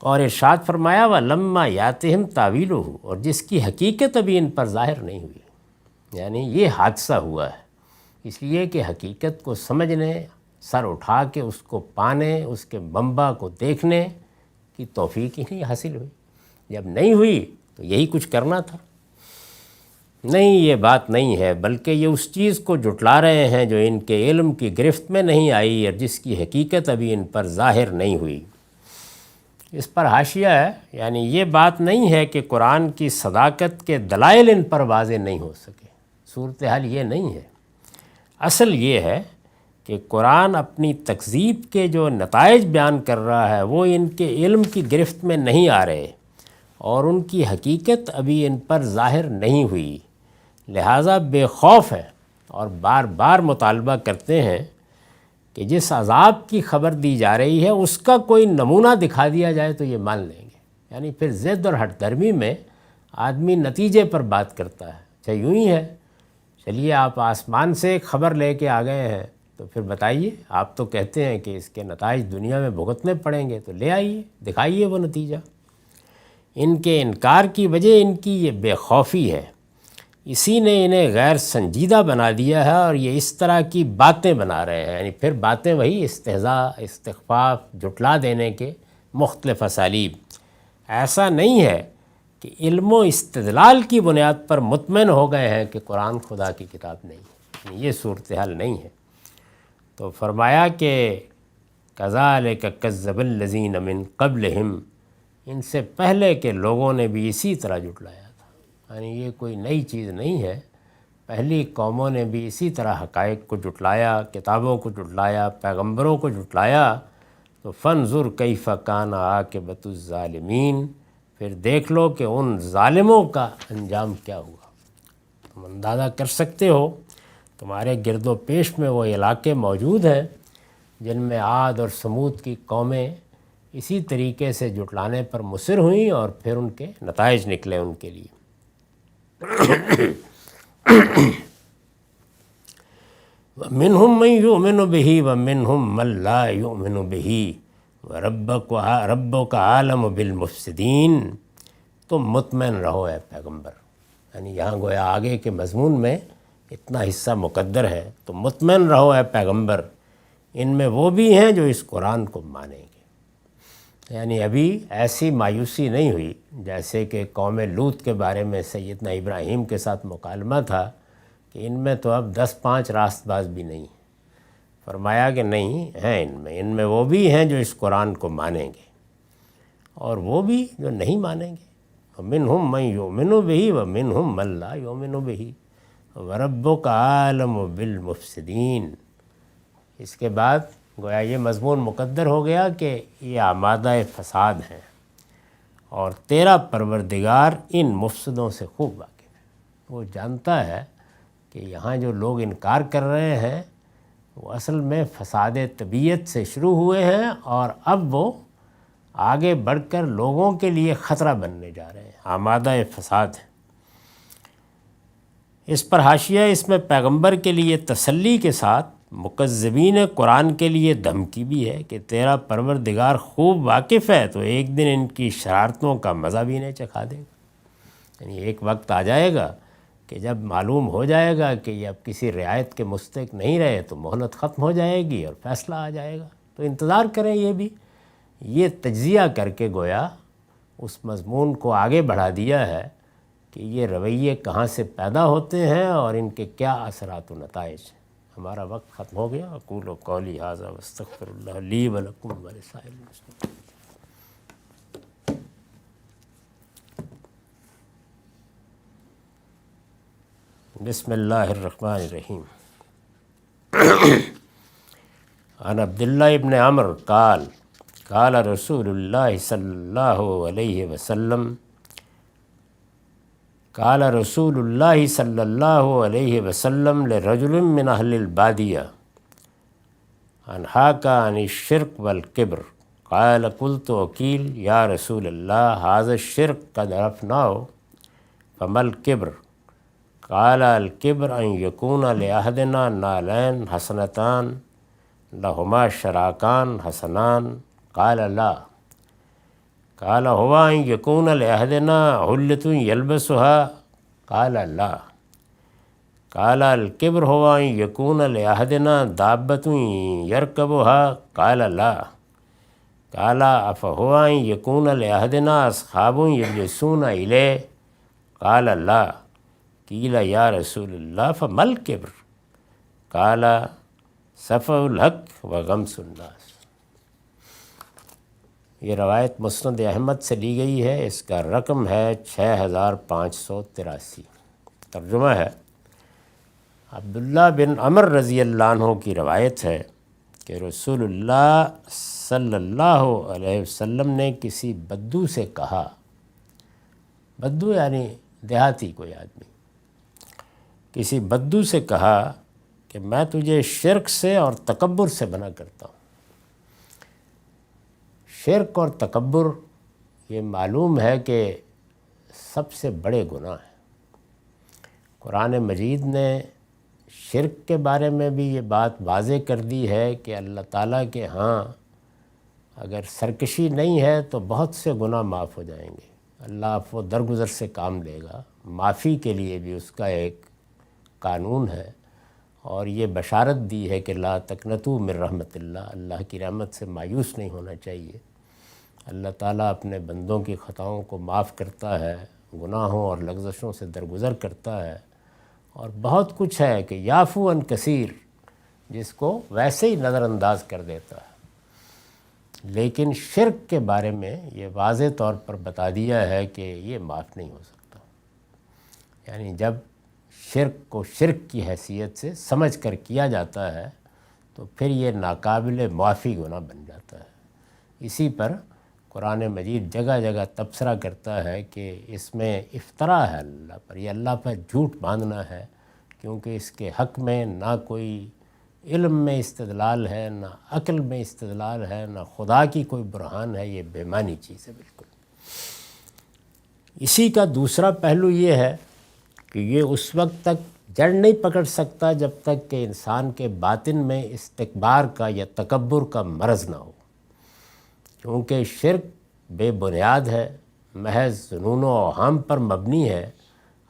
اور ارشاد فرمایا وَلَمَّا يَأْتِهِمْ تَأْوِيلُهُ، اور جس کی حقیقت ابھی ان پر ظاہر نہیں ہوئی. یعنی یہ حادثہ ہوا ہے اس لیے کہ حقیقت کو سمجھنے، سر اٹھا کے اس کو پانے، اس کے منبع کو دیکھنے کی توفیق ہی نہیں حاصل ہوئی. جب نہیں ہوئی تو یہی کچھ کرنا تھا. نہیں، یہ بات نہیں ہے، بلکہ یہ اس چیز کو جھٹلا رہے ہیں جو ان کے علم کی گرفت میں نہیں آئی اور جس کی حقیقت ابھی ان پر ظاہر نہیں ہوئی. اس پر حاشیہ ہے، یعنی یہ بات نہیں ہے کہ قرآن کی صداقت کے دلائل ان پر واضح نہیں ہو سکے. صورتحال یہ نہیں ہے. اصل یہ ہے کہ قرآن اپنی تکذیب کے جو نتائج بیان کر رہا ہے وہ ان کے علم کی گرفت میں نہیں آ رہے اور ان کی حقیقت ابھی ان پر ظاہر نہیں ہوئی. لہٰذا بے خوف ہے اور بار بار مطالبہ کرتے ہیں کہ جس عذاب کی خبر دی جا رہی ہے اس کا کوئی نمونہ دکھا دیا جائے تو یہ مان لیں گے. یعنی پھر ضد اور ہٹ درمی میں آدمی نتیجے پر بات کرتا ہے. اچھا یوں ہی ہے، چلیے آپ آسمان سے ایک خبر لے کے آ گئے ہیں تو پھر بتائیے، آپ تو کہتے ہیں کہ اس کے نتائج دنیا میں بھگتنے پڑیں گے، تو لے آئیے، دکھائیے وہ نتیجہ. ان کے انکار کی وجہ ان کی یہ بے خوفی ہے. اسی نے انہیں غیر سنجیدہ بنا دیا ہے اور یہ اس طرح کی باتیں بنا رہے ہیں. یعنی پھر باتیں وہی استہزاء، استخفاف، جھٹلا دینے کے مختلف اسالیب. ایسا نہیں ہے کہ علم و استدلال کی بنیاد پر مطمئن ہو گئے ہیں کہ قرآن خدا کی کتاب نہیں ہے. یہ صورتحال نہیں ہے. تو فرمایا کہ کذالک کذب الذین من قبلہم، ان سے پہلے کے لوگوں نے بھی اسی طرح جھٹلایا تھا. یعنی یہ کوئی نئی چیز نہیں ہے، پہلی قوموں نے بھی اسی طرح حقائق کو جھٹلایا، کتابوں کو جھٹلایا، پیغمبروں کو جھٹلایا. تو فانظر کیف کان عاقبۃ الظالمین، پھر دیکھ لو کہ ان ظالموں کا انجام کیا ہوا. تم اندازہ کر سکتے ہو، تمہارے گرد و پیش میں وہ علاقے موجود ہیں جن میں عاد اور سمود کی قومیں اسی طریقے سے جھٹلانے پر مصر ہوئیں اور پھر ان کے نتائج نکلے ان کے لیے. وَمِنْهُمْ مَنْ يُؤْمِنُ بِهِ وَمِنْهُمْ مَنْ لَا يُؤْمِنُ بِهِ وَرَبُّكَ عَالَمُ بِالْمُفْسِدِينَ. تم مطمئن رہو اے پیغمبر. یعنی یہاں گویا آگے کے مضمون میں اتنا حصہ مقدر ہے. تو مطمئن رہو اے پیغمبر، ان میں وہ بھی ہیں جو اس قرآن کو مانیں گے. یعنی ابھی ایسی مایوسی نہیں ہوئی جیسے کہ قوم لوط کے بارے میں سیدنا ابراہیم کے ساتھ مکالمہ تھا کہ ان میں تو اب 10-5 راست باز بھی نہیں. فرمایا کہ نہیں ہیں، ان میں وہ بھی ہیں جو اس قرآن کو مانیں گے اور وہ بھی جو نہیں مانیں گے. وَمِنْهُمْ مَنْ يُؤْمِنُ بِهِ وَمِنْهُمْ مَنْ لَا يُؤْمِنُ بِهِ وَرَبُّكَ عَالَمُ بِالْمُفْسِدِينَ. اس کے بعد گویا یہ مضمون مقدر ہو گیا کہ یہ آمادہ فساد ہیں اور تیرا پروردگار ان مفسدوں سے خوب واقف ہے. وہ جانتا ہے کہ یہاں جو لوگ انکار کر رہے ہیں وہ اصل میں فساد طبیعت سے شروع ہوئے ہیں اور اب وہ آگے بڑھ کر لوگوں کے لیے خطرہ بننے جا رہے ہیں، آمادہ فساد ہیں. اس پر حاشیہ، اس میں پیغمبر کے لیے تسلی کے ساتھ مکذبین قرآن کے لیے دھمکی بھی ہے کہ تیرا پروردگار خوب واقف ہے تو ایک دن ان کی شرارتوں کا مزہ بھی نہیں چکھا دے گا. یعنی ایک وقت آ جائے گا کہ جب معلوم ہو جائے گا کہ یہ اب کسی رعایت کے مستحق نہیں رہے تو مہلت ختم ہو جائے گی اور فیصلہ آ جائے گا، تو انتظار کریں۔ یہ بھی یہ تجزیہ کر کے گویا اس مضمون کو آگے بڑھا دیا ہے کہ یہ رویے کہاں سے پیدا ہوتے ہیں اور ان کے کیا اثرات و نتائج ہیں۔ ہمارا وقت ختم ہو گیا۔ اقول قولی ھذا واستغفر اللہ لی ولکم ولسائر المسلمین۔ بسم اللہ الرحمن الرحیم۔ عن عبداللہ ابن عمر قال قال رسول اللہ صلی اللہ علیہ وسلم قال رسول اللہ صلی اللہ علیہ وسلم لرجل من اہل البادیہ انہاک عن الشرک والکبر قال قلت وقیل یا رسول اللہ ھذا الشرک قد عرفناہ فما الکبر قال الکبر ان یکون لأحدنا نالین حسنتان لہما شراکان حسنان قال لا قال هو ان یکون لأحدنا حلۃ یلبسها قال لا قال الکبر هو ان یکون لأحدنا دابۃ یرکبها قال لا قال افهو ان یکون لأحدنا اصحاب یجلسون الیہ قال لا قیل یا رسول اللہ فما الکبر قال سفہ الحق وغمس الناس۔ یہ روایت مسند احمد سے لی گئی ہے، اس کا رقم ہے 6583۔ ترجمہ ہے، عبداللہ بن عمر رضی اللہ عنہ کی روایت ہے کہ رسول اللہ صلی اللہ علیہ وسلم نے کسی بدو سے کہا، بدو یعنی دیہاتی کوئی آدمی، کسی بدو سے کہا کہ میں تجھے شرک سے اور تکبر سے منع کرتا ہوں۔ شرک اور تکبر یہ معلوم ہے کہ سب سے بڑے گناہ ہیں۔ قرآن مجید نے شرک کے بارے میں بھی یہ بات واضح کر دی ہے کہ اللہ تعالیٰ کے ہاں اگر سرکشی نہیں ہے تو بہت سے گناہ معاف ہو جائیں گے، اللہ عفو درگزر سے کام لے گا، معافی کے لیے بھی اس کا ایک قانون ہے، اور یہ بشارت دی ہے کہ لا تقنطوا من رحمت اللہ، اللہ کی رحمت سے مایوس نہیں ہونا چاہیے۔ اللہ تعالیٰ اپنے بندوں کی خطاؤں کو معاف کرتا ہے، گناہوں اور لغزشوں سے درگزر کرتا ہے، اور بہت کچھ ہے کہ یعفو عن کثیر، جس کو ویسے ہی نظر انداز کر دیتا ہے۔ لیکن شرک کے بارے میں یہ واضح طور پر بتا دیا ہے کہ یہ معاف نہیں ہو سکتا۔ یعنی جب شرک کو شرک کی حیثیت سے سمجھ کر کیا جاتا ہے تو پھر یہ ناقابل معافی گناہ بن جاتا ہے۔ اسی پر قرآن مجید جگہ جگہ تبصرہ کرتا ہے کہ اس میں افطرا ہے اللہ پر، یہ اللہ پر جھوٹ باندھنا ہے، کیونکہ اس کے حق میں نہ کوئی علم میں استدلال ہے، نہ عقل میں استدلال ہے، نہ خدا کی کوئی برہان ہے، یہ بے معنی چیز ہے بالکل۔ اسی کا دوسرا پہلو یہ ہے کہ یہ اس وقت تک جڑ نہیں پکڑ سکتا جب تک کہ انسان کے باطن میں استکبار کا یا تکبر کا مرض نہ ہو، کیونکہ شرک بے بنیاد ہے، محض ظنون و اوہام پر مبنی ہے۔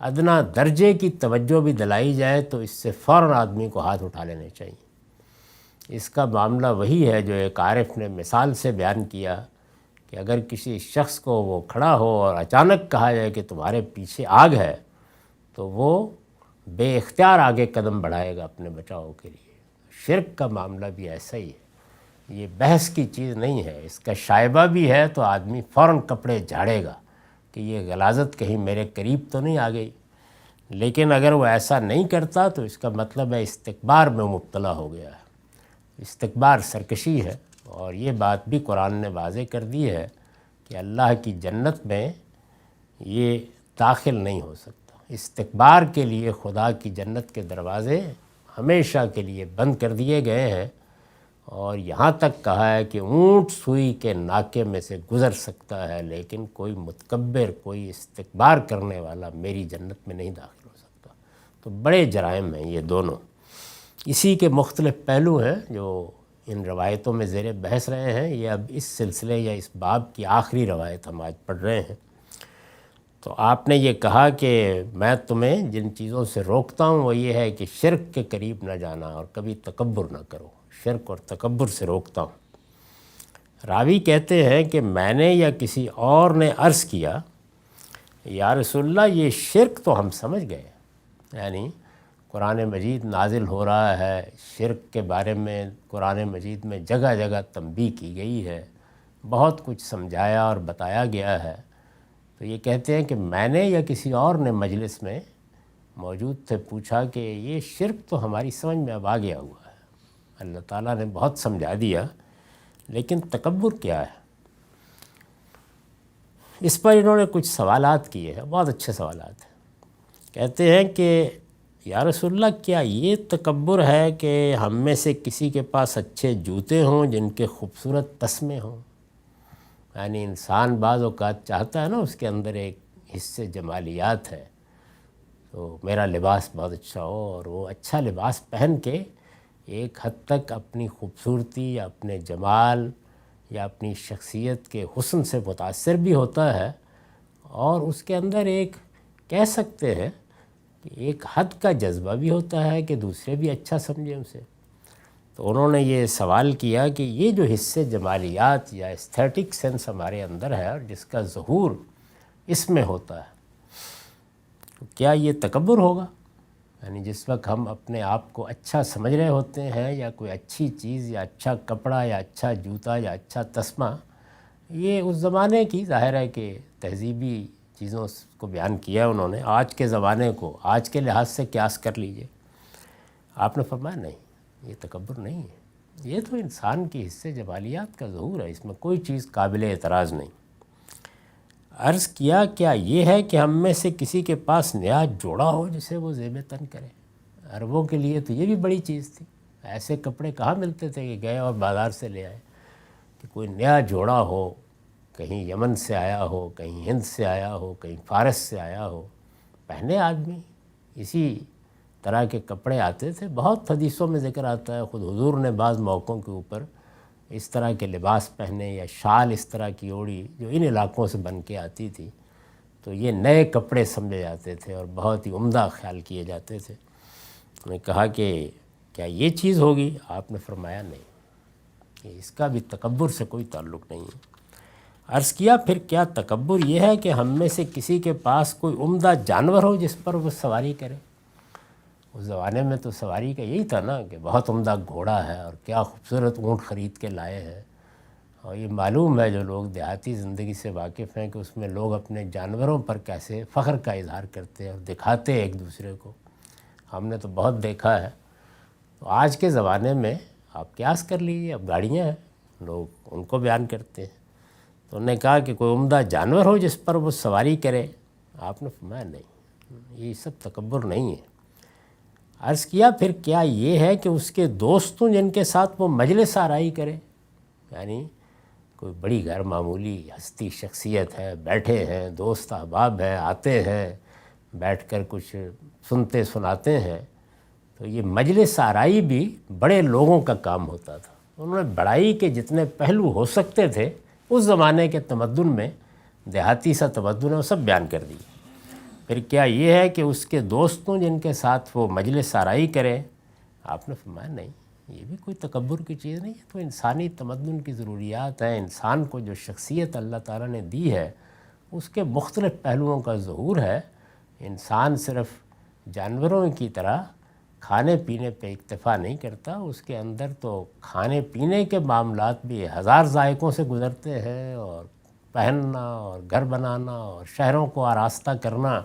ادنا درجے کی توجہ بھی دلائی جائے تو اس سے فوراً آدمی کو ہاتھ اٹھا لینے چاہیے۔ اس کا معاملہ وہی ہے جو ایک عارف نے مثال سے بیان کیا کہ اگر کسی شخص کو وہ کھڑا ہو اور اچانک کہا جائے کہ تمہارے پیچھے آگ ہے تو وہ بے اختیار آگے قدم بڑھائے گا اپنے بچاؤ کے لیے۔ شرک کا معاملہ بھی ایسا ہی ہے، یہ بحث کی چیز نہیں ہے، اس کا شائبہ بھی ہے تو آدمی فوراً کپڑے جھاڑے گا کہ یہ غلاظت کہیں میرے قریب تو نہیں آ گئی۔ لیکن اگر وہ ایسا نہیں کرتا تو اس کا مطلب ہے استکبار میں مبتلا ہو گیا ہے۔ استکبار سرکشی ہے، اور یہ بات بھی قرآن نے واضح کر دی ہے کہ اللہ کی جنت میں یہ داخل نہیں ہو سکتا۔ استکبار کے لیے خدا کی جنت کے دروازے ہمیشہ کے لیے بند کر دیے گئے ہیں، اور یہاں تک کہا ہے کہ اونٹ سوئی کے ناکے میں سے گزر سکتا ہے لیکن کوئی متکبر، کوئی استکبار کرنے والا میری جنت میں نہیں داخل ہو سکتا۔ تو بڑے جرائم ہیں یہ دونوں۔ اسی کے مختلف پہلو ہیں جو ان روایتوں میں زیر بحث رہے ہیں۔ یہ اب اس سلسلے یا اس باب کی آخری روایت ہم آج پڑھ رہے ہیں۔ تو آپ نے یہ کہا کہ میں تمہیں جن چیزوں سے روکتا ہوں وہ یہ ہے کہ شرک کے قریب نہ جانا اور کبھی تکبر نہ کرو، شرک اور تکبر سے روکتا ہوں۔ راوی کہتے ہیں کہ میں نے یا کسی اور نے عرض کیا یا رسول اللہ یہ شرک تو ہم سمجھ گئے، یعنی قرآن مجید نازل ہو رہا ہے، شرک کے بارے میں قرآن مجید میں جگہ جگہ تنبیہ کی گئی ہے، بہت کچھ سمجھایا اور بتایا گیا ہے۔ تو یہ کہتے ہیں کہ میں نے یا کسی اور نے مجلس میں موجود تھے پوچھا کہ یہ شرک تو ہماری سمجھ میں اب آ گیا ہوا ہے، اللہ تعالیٰ نے بہت سمجھا دیا، لیکن تکبر کیا ہے؟ اس پر انہوں نے کچھ سوالات کیے ہیں، بہت اچھے سوالات ہیں۔ کہتے ہیں کہ یا رسول اللہ کیا یہ تکبر ہے کہ ہم میں سے کسی کے پاس اچھے جوتے ہوں جن کے خوبصورت تسمے ہوں؟ یعنی انسان بعض اوقات چاہتا ہے نا، اس کے اندر ایک حصے جمالیات ہے، تو میرا لباس بہت اچھا ہو، اور وہ اچھا لباس پہن کے ایک حد تک اپنی خوبصورتی یا اپنے جمال یا اپنی شخصیت کے حسن سے متاثر بھی ہوتا ہے، اور اس کے اندر ایک کہہ سکتے ہیں کہ ایک حد کا جذبہ بھی ہوتا ہے کہ دوسرے بھی اچھا سمجھیں اسے۔ تو انہوں نے یہ سوال کیا کہ یہ جو حصے جمالیات یا ایستھیٹک سینس ہمارے اندر ہے اور جس کا ظہور اس میں ہوتا ہے، تو کیا یہ تکبر ہوگا؟ یعنی جس وقت ہم اپنے آپ کو اچھا سمجھ رہے ہوتے ہیں، یا کوئی اچھی چیز یا اچھا کپڑا یا اچھا جوتا یا اچھا تسمہ، یہ اس زمانے کی ظاہر ہے کہ تہذیبی چیزوں کو بیان کیا انہوں نے، آج کے زمانے کو آج کے لحاظ سے قیاس کر لیجئے۔ آپ نے فرمایا نہیں، یہ تکبر نہیں ہے، یہ تو انسان کی حصے جمالیات کا ظہور ہے، اس میں کوئی چیز قابل اعتراض نہیں۔ عرض کیا کیا یہ ہے کہ ہم میں سے کسی کے پاس نیا جوڑا ہو جسے وہ زیب تن کرے؟ عربوں کے لیے تو یہ بھی بڑی چیز تھی، ایسے کپڑے کہاں ملتے تھے کہ گئے اور بازار سے لے آئے، کہ کوئی نیا جوڑا ہو، کہیں یمن سے آیا ہو، کہیں ہند سے آیا ہو، کہیں فارس سے آیا ہو، پہنے آدمی۔ اسی طرح کے کپڑے آتے تھے، بہت حدیثوں میں ذکر آتا ہے، خود حضور نے بعض موقعوں کے اوپر اس طرح کے لباس پہنے یا شال اس طرح کی اوڑی جو ان علاقوں سے بن کے آتی تھی، تو یہ نئے کپڑے سمجھے جاتے تھے اور بہت ہی عمدہ خیال کیے جاتے تھے۔ میں نے کہا کہ کیا یہ چیز ہوگی؟ آپ نے فرمایا نہیں، کہ اس کا بھی تکبر سے کوئی تعلق نہیں ہے۔ عرض کیا پھر کیا تکبر یہ ہے کہ ہم میں سے کسی کے پاس کوئی عمدہ جانور ہو جس پر وہ سواری کرے؟ اس زمانے میں تو سواری کا یہی تھا نا کہ بہت عمدہ گھوڑا ہے اور کیا خوبصورت اونٹ خرید کے لائے ہیں، اور یہ معلوم ہے جو لوگ دیہاتی زندگی سے واقف ہیں کہ اس میں لوگ اپنے جانوروں پر کیسے فخر کا اظہار کرتے ہیں اور دکھاتے ہیں ایک دوسرے کو، ہم نے تو بہت دیکھا ہے۔ تو آج کے زمانے میں آپ قیاس کر لیجیے، اب گاڑیاں ہیں، لوگ ان کو بیان کرتے ہیں۔ تو انہوں نے کہا کہ کوئی عمدہ جانور ہو جس پر وہ سواری کرے؟ آپ نے فرمایا نہیں، یہ سب تکبر نہیں ہے۔ عرض کیا پھر کیا یہ ہے کہ اس کے دوستوں جن کے ساتھ وہ مجلس آرائی کرے؟ یعنی کوئی بڑی غیر معمولی ہستی شخصیت ہے، بیٹھے ہیں، دوست احباب ہیں، آتے ہیں، بیٹھ کر کچھ سنتے سناتے ہیں، تو یہ مجلس آرائی بھی بڑے لوگوں کا کام ہوتا تھا۔ انہوں نے بڑائی کے جتنے پہلو ہو سکتے تھے اس زمانے کے تمدن میں، دیہاتی سا تمدن ہے، وہ سب بیان کر دی۔ پھر کیا یہ ہے کہ اس کے دوستوں جن کے ساتھ وہ مجلس آرائی کرے؟ آپ نے فرمایا نہیں، یہ بھی کوئی تکبر کی چیز نہیں ہے، تو انسانی تمدن کی ضروریات ہیں۔ انسان کو جو شخصیت اللہ تعالیٰ نے دی ہے اس کے مختلف پہلوؤں کا ظہور ہے۔ انسان صرف جانوروں کی طرح کھانے پینے پہ اکتفا نہیں کرتا، اس کے اندر تو کھانے پینے کے معاملات بھی ہزار ذائقوں سے گزرتے ہیں، اور پہننا اور گھر بنانا اور شہروں کو آراستہ کرنا،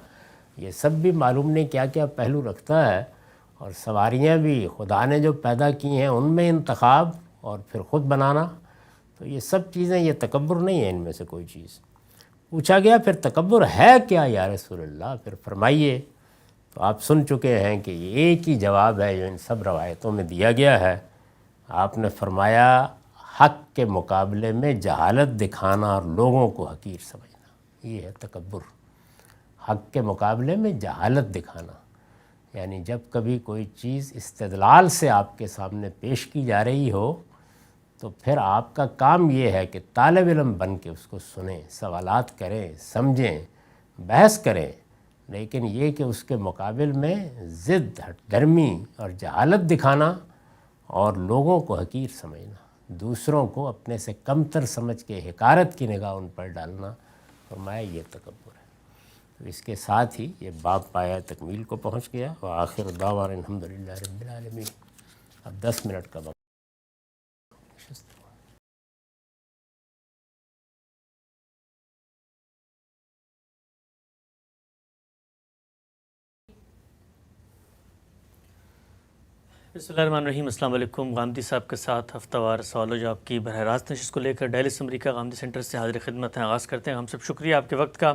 یہ سب بھی معلوم نہیں کیا کیا پہلو رکھتا ہے۔ اور سواریاں بھی خدا نے جو پیدا کی ہیں ان میں انتخاب اور پھر خود بنانا، تو یہ سب چیزیں، یہ تکبر نہیں ہے ان میں سے کوئی چیز۔ پوچھا گیا پھر تکبر ہے کیا یا رسول اللہ؟ پھر فرمائیے۔ تو آپ سن چکے ہیں کہ یہ ایک ہی جواب ہے جو ان سب روایتوں میں دیا گیا ہے۔ آپ نے فرمایا حق کے مقابلے میں جہالت دکھانا اور لوگوں کو حقیر سمجھنا، یہ ہے تکبر۔ حق کے مقابلے میں جہالت دکھانا، یعنی جب کبھی کوئی چیز استدلال سے آپ کے سامنے پیش کی جا رہی ہو تو پھر آپ کا کام یہ ہے کہ طالب علم بن کے اس کو سنیں، سوالات کریں، سمجھیں، بحث کریں، لیکن یہ کہ اس کے مقابل میں ضد، ہٹ درمی اور جہالت دکھانا اور لوگوں کو حقیر سمجھنا، دوسروں کو اپنے سے کمتر سمجھ کے حقارت کی نگاہ ان پر ڈالنا، فرمایا یہ تکبر ہے۔ تو اس کے ساتھ ہی یہ باب پایا تکمیل کو پہنچ گیا۔ وآخر دعوانا الحمدللہ رب العالمین۔ اب 10 منٹ کا وقت۔ بسم اللہ الرحمن الرحیم۔ السلام علیکم۔ غامدی صاحب کے ساتھ ہفتہ وار سوال و جواب کی براہ راست نشست کو لے کر ڈیلی اسمبلی کا غامدی سینٹر سے حاضر خدمت ہیں آغاز کرتے ہیں۔ ہم سب شکریہ آپ کے وقت کا۔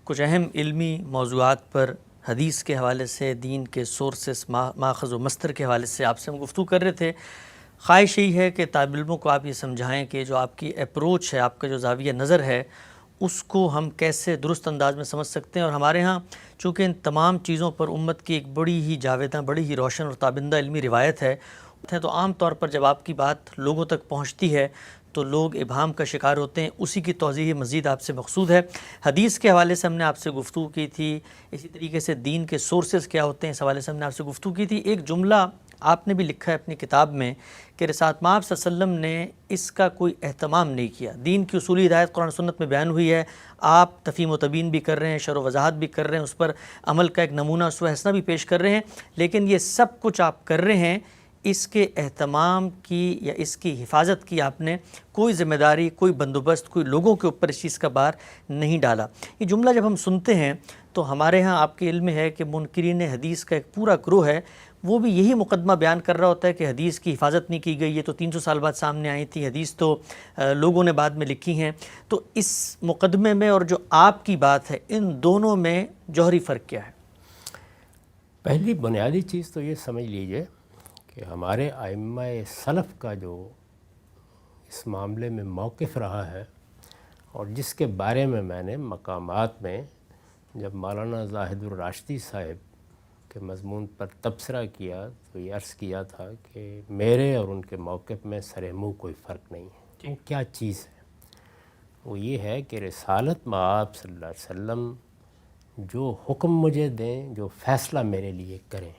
کچھ اہم علمی موضوعات پر حدیث کے حوالے سے، دین کے سورسز، ماخذ و مصدر کے حوالے سے آپ سے ہم گفتگو کر رہے تھے۔ خواہش یہی ہے کہ طالب علموں کو آپ یہ سمجھائیں کہ جو آپ کی اپروچ ہے، آپ کا جو زاویہ نظر ہے، اس کو ہم کیسے درست انداز میں سمجھ سکتے ہیں۔ اور ہمارے ہاں چونکہ ان تمام چیزوں پر امت کی ایک بڑی ہی جاویداں، بڑی ہی روشن اور تابندہ علمی روایت ہے، تو عام طور پر جب آپ کی بات لوگوں تک پہنچتی ہے تو لوگ ابہام کا شکار ہوتے ہیں۔ اسی کی توضیح مزید آپ سے مقصود ہے۔ حدیث کے حوالے سے ہم نے آپ سے گفتگو کی تھی، اسی طریقے سے دین کے سورسز کیا ہوتے ہیں، اس حوالے سے ہم نے آپ سے گفتگو کی تھی۔ ایک جملہ آپ نے بھی لکھا ہے اپنی کتاب میں کہ رسالت مآب صلی اللہ علیہ وسلم نے اس کا کوئی اہتمام نہیں کیا۔ دین کی اصولی ہدایت قرآن و سنت میں بیان ہوئی ہے، آپ تفہیم و تبیین بھی کر رہے ہیں، شرح و وضاحت بھی کر رہے ہیں، اس پر عمل کا ایک نمونہ اسوہ حسنہ بھی پیش کر رہے ہیں، لیکن یہ سب کچھ آپ کر رہے ہیں، اس کے اہتمام کی یا اس کی حفاظت کی آپ نے کوئی ذمہ داری، کوئی بندوبست، کوئی لوگوں کے اوپر اس چیز کا بار نہیں ڈالا۔ یہ جملہ جب ہم سنتے ہیں تو ہمارے ہاں آپ کے علم میں ہے کہ منکرین حدیث کا ایک پورا گروہ ہے، وہ بھی یہی مقدمہ بیان کر رہا ہوتا ہے کہ حدیث کی حفاظت نہیں کی گئی، یہ تو 300 سال بعد سامنے آئی تھی، حدیث تو لوگوں نے بعد میں لکھی ہیں۔ تو اس مقدمے میں اور جو آپ کی بات ہے، ان دونوں میں جوہری فرق کیا ہے؟ پہلی بنیادی چیز تو یہ سمجھ لیجئے کہ ہمارے ائمہ سلف کا جو اس معاملے میں موقف رہا ہے، اور جس کے بارے میں میں نے مقامات میں جب مولانا زاہد الراشدی صاحب کے مضمون پر تبصرہ کیا تو یہ عرض کیا تھا کہ میرے اور ان کے موقف میں سر منہ کوئی فرق نہیں ہے۔ وہ کیا چیز ہے؟ وہ یہ ہے کہ رسالت مآب صلی اللہ علیہ وسلم جو حکم مجھے دیں، جو فیصلہ میرے لیے کریں،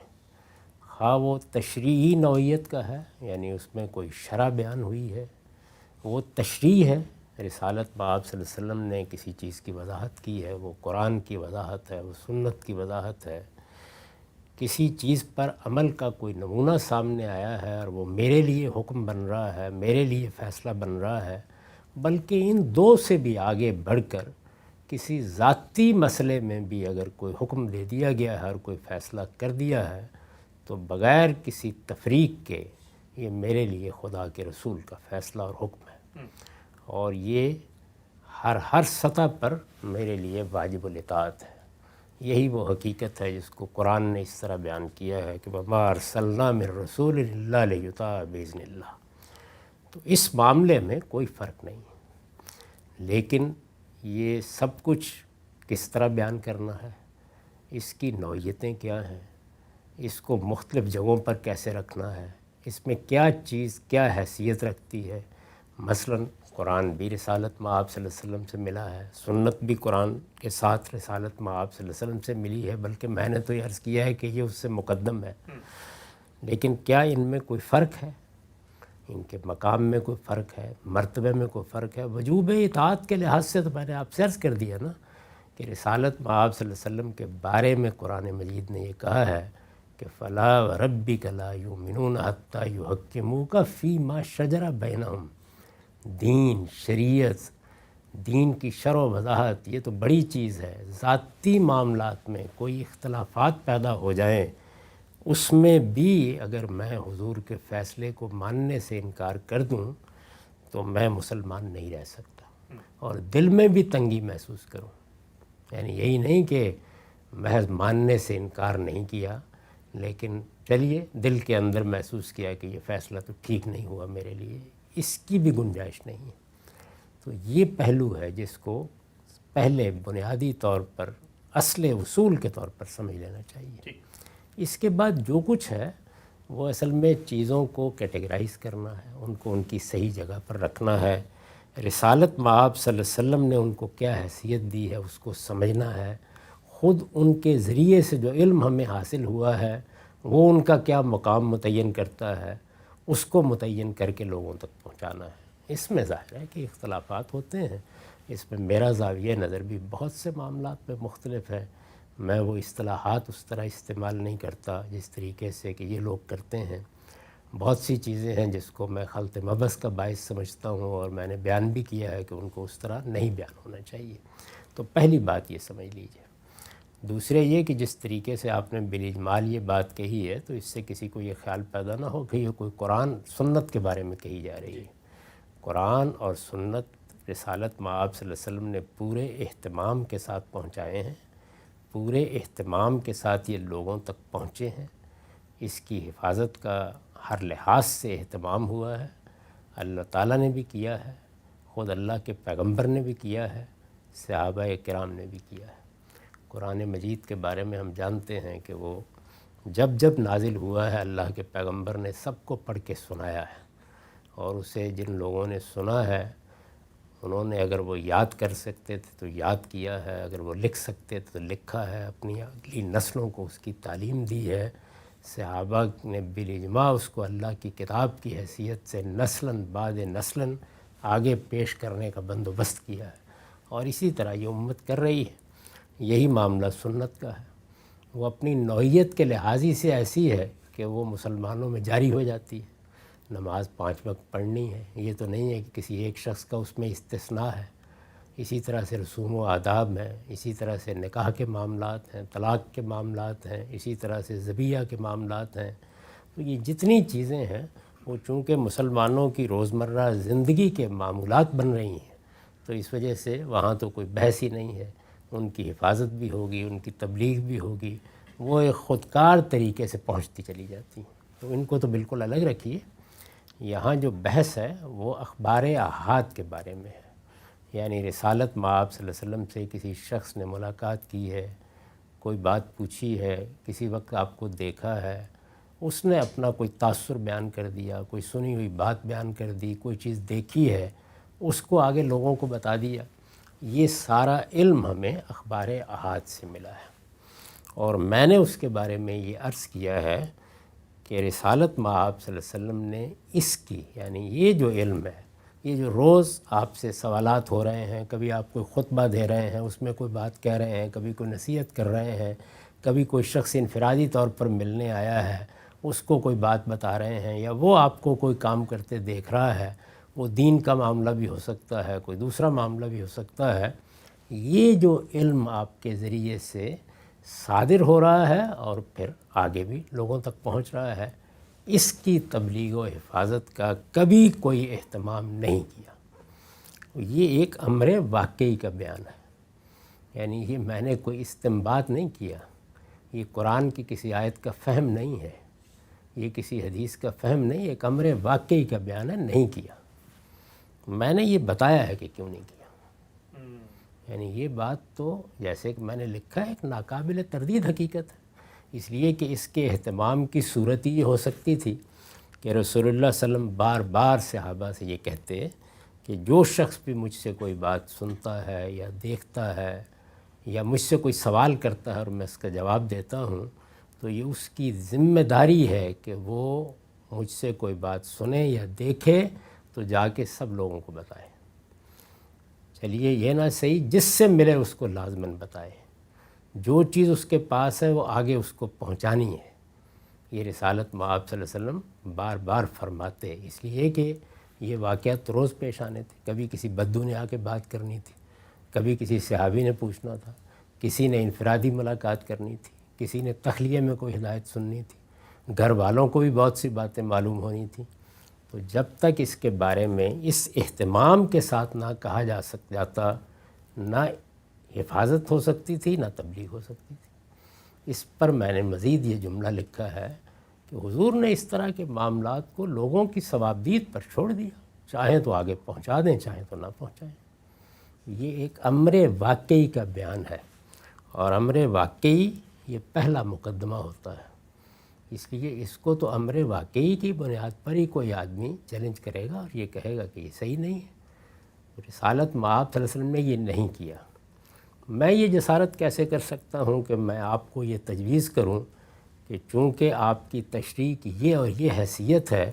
خواہ وہ تشریعی نوعیت کا ہے، یعنی اس میں کوئی شرع بیان ہوئی ہے، وہ تشریع ہے، رسالت مآب صلی اللہ علیہ وسلم نے کسی چیز کی وضاحت کی ہے، وہ قرآن کی وضاحت ہے، وہ سنت کی وضاحت ہے، کسی چیز پر عمل کا کوئی نمونہ سامنے آیا ہے اور وہ میرے لیے حکم بن رہا ہے، میرے لیے فیصلہ بن رہا ہے، بلکہ ان دو سے بھی آگے بڑھ کر کسی ذاتی مسئلے میں بھی اگر کوئی حکم دے دیا گیا ہے اور کوئی فیصلہ کر دیا ہے تو بغیر کسی تفریق کے یہ میرے لیے خدا کے رسول کا فیصلہ اور حکم ہے، اور یہ ہر سطح پر میرے لیے واجب الاطاعت ہے۔ یہی وہ حقیقت ہے جس کو قرآن نے اس طرح بیان کیا ہے کہ وَمَا أَرْسَلْنَا مِن رَّسُولٍ إِلَّا لِيُطَاعَ بِإِذْنِ اللَّهِ۔ تو اس معاملے میں کوئی فرق نہیں ہے، لیکن یہ سب کچھ کس طرح بیان کرنا ہے، اس کی نوعیتیں کیا ہیں، اس کو مختلف جگہوں پر کیسے رکھنا ہے، اس میں کیا چیز کیا حیثیت رکھتی ہے۔ مثلاً قرآن بھی رسالت مآب صلی اللہ علیہ وسلم سے ملا ہے، سنت بھی قرآن کے ساتھ رسالت مآب صلی اللہ علیہ وسلم سے ملی ہے، بلکہ میں نے تو یہ عرض کیا ہے کہ یہ اس سے مقدم ہے، لیکن کیا ان میں کوئی فرق ہے؟ ان کے مقام میں کوئی فرق ہے، مرتبے میں کوئی فرق ہے؟ وجوب اطاعت کے لحاظ سے تو میں نے آپ سے عرض کر دیا نا کہ رسالت مآب صلی اللہ علیہ وسلم کے بارے میں قرآن مجید نے یہ کہا ہے کہ فَلَا وَرَبِّكَ لَا يُؤْمِنُونَ حَتَّى يُحَكِّمُوكَ فِي مَا شَجَرَ بَيْنَهُمْ۔ دین، شریعت، دین کی شرح و وضاحت یہ تو بڑی چیز ہے، ذاتی معاملات میں کوئی اختلافات پیدا ہو جائیں، اس میں بھی اگر میں حضور کے فیصلے کو ماننے سے انکار کر دوں تو میں مسلمان نہیں رہ سکتا، اور دل میں بھی تنگی محسوس کروں۔ یعنی یہی نہیں کہ محض ماننے سے انکار نہیں کیا، لیکن چلیے دل کے اندر محسوس کیا کہ یہ فیصلہ تو ٹھیک نہیں ہوا میرے لیے، اس کی بھی گنجائش نہیں ہے۔ تو یہ پہلو ہے جس کو پہلے بنیادی طور پر اصل اصول کے طور پر سمجھ لینا چاہیے۔ اس کے بعد جو کچھ ہے وہ اصل میں چیزوں کو کیٹیگرائز کرنا ہے، ان کو ان کی صحیح جگہ پر رکھنا ہے۔ رسالت مآب صلی اللہ علیہ وسلم نے ان کو کیا حیثیت دی ہے اس کو سمجھنا ہے، خود ان کے ذریعے سے جو علم ہمیں حاصل ہوا ہے وہ ان کا کیا مقام متعین کرتا ہے، اس کو متعین کر کے لوگوں تک پہنچانا ہے۔ اس میں ظاہر ہے کہ اختلافات ہوتے ہیں، اس میں میرا زاویہ نظر بھی بہت سے معاملات میں مختلف ہے۔ میں وہ اصطلاحات اس طرح استعمال نہیں کرتا جس طریقے سے کہ یہ لوگ کرتے ہیں۔ بہت سی چیزیں ہیں جس کو میں خلط مبس کا باعث سمجھتا ہوں، اور میں نے بیان بھی کیا ہے کہ ان کو اس طرح نہیں بیان ہونا چاہیے۔ تو پہلی بات یہ سمجھ لیجئے۔ دوسرے یہ کہ جس طریقے سے آپ نے بالاجمال یہ بات کہی ہے تو اس سے کسی کو یہ خیال پیدا نہ ہو کہ یہ کوئی قرآن سنت کے بارے میں کہی جا رہی ہے۔ قرآن اور سنت رسالت مآب صلی اللہ علیہ وسلم نے پورے اہتمام کے ساتھ پہنچائے ہیں، پورے اہتمام کے ساتھ یہ لوگوں تک پہنچے ہیں۔ اس کی حفاظت کا ہر لحاظ سے اہتمام ہوا ہے، اللہ تعالیٰ نے بھی کیا ہے، خود اللہ کے پیغمبر نے بھی کیا ہے، صحابہ کرام نے بھی کیا ہے۔ قرآن مجید کے بارے میں ہم جانتے ہیں کہ وہ جب جب نازل ہوا ہے اللہ کے پیغمبر نے سب کو پڑھ کے سنایا ہے، اور اسے جن لوگوں نے سنا ہے انہوں نے اگر وہ یاد کر سکتے تھے تو یاد کیا ہے، اگر وہ لکھ سکتے تھے تو لکھا ہے، اپنی اگلی نسلوں کو اس کی تعلیم دی ہے۔ صحابہ نے بالاجماع اس کو اللہ کی کتاب کی حیثیت سے نسلاً بعد نسلاً آگے پیش کرنے کا بندوبست کیا ہے، اور اسی طرح یہ امت کر رہی ہے۔ یہی معاملہ سنت کا ہے، وہ اپنی نوعیت کے لحاظی سے ایسی ہے کہ وہ مسلمانوں میں جاری ہو جاتی ہے۔ نماز 5 وقت پڑھنی ہے، یہ تو نہیں ہے کہ کسی ایک شخص کا اس میں استثناء ہے۔ اسی طرح سے رسوم و آداب ہیں، اسی طرح سے نکاح کے معاملات ہیں، طلاق کے معاملات ہیں، اسی طرح سے ذبیحہ کے معاملات ہیں۔ تو یہ جتنی چیزیں ہیں وہ چونکہ مسلمانوں کی روزمرہ زندگی کے معمولات بن رہی ہیں، تو اس وجہ سے وہاں تو کوئی بحث ہی نہیں ہے۔ ان کی حفاظت بھی ہوگی، ان کی تبلیغ بھی ہوگی، وہ ایک خودکار طریقے سے پہنچتی چلی جاتی ہیں۔ تو ان کو تو بالکل الگ رکھیے۔ یہاں جو بحث ہے وہ اخبار احاد کے بارے میں ہے، یعنی رسالت مآب صلی اللہ علیہ وسلم سے کسی شخص نے ملاقات کی ہے، کوئی بات پوچھی ہے، کسی وقت آپ کو دیکھا ہے، اس نے اپنا کوئی تاثر بیان کر دیا، کوئی سنی ہوئی بات بیان کر دی، کوئی چیز دیکھی ہے اس کو آگے لوگوں کو بتا دیا۔ یہ سارا علم ہمیں اخبار احاد سے ملا ہے، اور میں نے اس کے بارے میں یہ عرض کیا ہے کہ رسالت مآب صلی اللہ علیہ وسلم نے اس کی، یعنی یہ جو علم ہے، یہ جو روز آپ سے سوالات ہو رہے ہیں، کبھی آپ کوئی خطبہ دے رہے ہیں اس میں کوئی بات کہہ رہے ہیں، کبھی کوئی نصیحت کر رہے ہیں، کبھی کوئی شخص انفرادی طور پر ملنے آیا ہے اس کو کوئی بات بتا رہے ہیں، یا وہ آپ کو کوئی کام کرتے دیکھ رہا ہے، وہ دین کا معاملہ بھی ہو سکتا ہے، کوئی دوسرا معاملہ بھی ہو سکتا ہے، یہ جو علم آپ کے ذریعے سے صادر ہو رہا ہے اور پھر آگے بھی لوگوں تک پہنچ رہا ہے، اس کی تبلیغ و حفاظت کا کبھی کوئی اہتمام نہیں کیا۔ یہ ایک امر واقعی کا بیان ہے، یعنی یہ میں نے کوئی استنباط نہیں کیا، یہ قرآن کی کسی آیت کا فہم نہیں ہے، یہ کسی حدیث کا فہم نہیں، ایک امر واقعی کا بیان ہے، نہیں کیا۔ میں نے یہ بتایا ہے کہ کیوں نہیں کیا، یعنی یہ بات تو جیسے کہ میں نے لکھا ہے ایک ناقابل تردید حقیقت ہے، اس لیے کہ اس کے اہتمام کی صورت یہ ہو سکتی تھی کہ رسول اللہ صلی اللہ علیہ وسلم بار بار صحابہ سے یہ کہتے کہ جو شخص بھی مجھ سے کوئی بات سنتا ہے یا دیکھتا ہے یا مجھ سے کوئی سوال کرتا ہے اور میں اس کا جواب دیتا ہوں تو یہ اس کی ذمہ داری ہے کہ وہ مجھ سے کوئی بات سنے یا دیکھے تو جا کے سب لوگوں کو بتائے۔ چلیے یہ نہ صحیح، جس سے ملے اس کو لازماً بتائے، جو چیز اس کے پاس ہے وہ آگے اس کو پہنچانی ہے۔ یہ رسالت مآب صلی اللہ علیہ وسلم بار بار فرماتے، اس لیے کہ یہ واقعات روز پیش آنے تھے۔ کبھی کسی بدو نے آ کے بات کرنی تھی، کبھی کسی صحابی نے پوچھنا تھا، کسی نے انفرادی ملاقات کرنی تھی، کسی نے تخلیہ میں کوئی ہدایت سننی تھی، گھر والوں کو بھی بہت سی باتیں معلوم ہونی تھیں۔ تو جب تک اس کے بارے میں اس اہتمام کے ساتھ نہ کہا جاتا، نہ حفاظت ہو سکتی تھی، نہ تبلیغ ہو سکتی تھی۔ اس پر میں نے مزید یہ جملہ لکھا ہے کہ حضور نے اس طرح کے معاملات کو لوگوں کی ثوابدید پر چھوڑ دیا، چاہیں تو آگے پہنچا دیں، چاہیں تو نہ پہنچائیں۔ یہ ایک امر واقعی کا بیان ہے، اور امر واقعی یہ پہلا مقدمہ ہوتا ہے، اس لیے اس کو تو امر واقعی کی بنیاد پر ہی کوئی آدمی چیلنج کرے گا اور یہ کہے گا کہ یہ صحیح نہیں ہے، رسالت مآب صلی اللہ علیہ وسلم نے یہ نہیں کیا۔ میں یہ جسارت کیسے کر سکتا ہوں کہ میں آپ کو یہ تجویز کروں کہ چونکہ آپ کی تشریح کی یہ اور یہ حیثیت ہے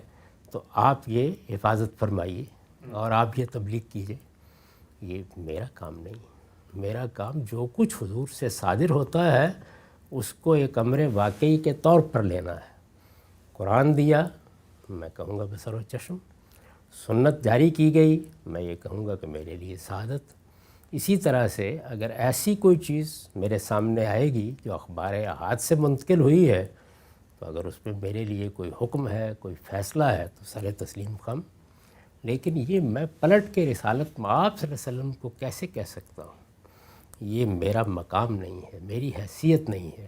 تو آپ یہ حفاظت فرمائیے اور آپ یہ تبلیغ کیجیے۔ یہ میرا کام نہیں، میرا کام جو کچھ حضور سے صادر ہوتا ہے اس کو ایک امر واقعی کے طور پر لینا ہے۔ قرآن دیا، میں کہوں گا بسر و چشم، سنت جاری کی گئی، میں یہ کہوں گا کہ میرے لیے سعادت۔ اسی طرح سے اگر ایسی کوئی چیز میرے سامنے آئے گی جو اخبار احاد سے منتقل ہوئی ہے تو اگر اس میں میرے لیے کوئی حکم ہے، کوئی فیصلہ ہے تو سر تسلیم خم، لیکن یہ میں پلٹ کے رسالت مآب صلی اللہ علیہ وسلم کو کیسے کہہ سکتا ہوں؟ یہ میرا مقام نہیں ہے، میری حیثیت نہیں ہے۔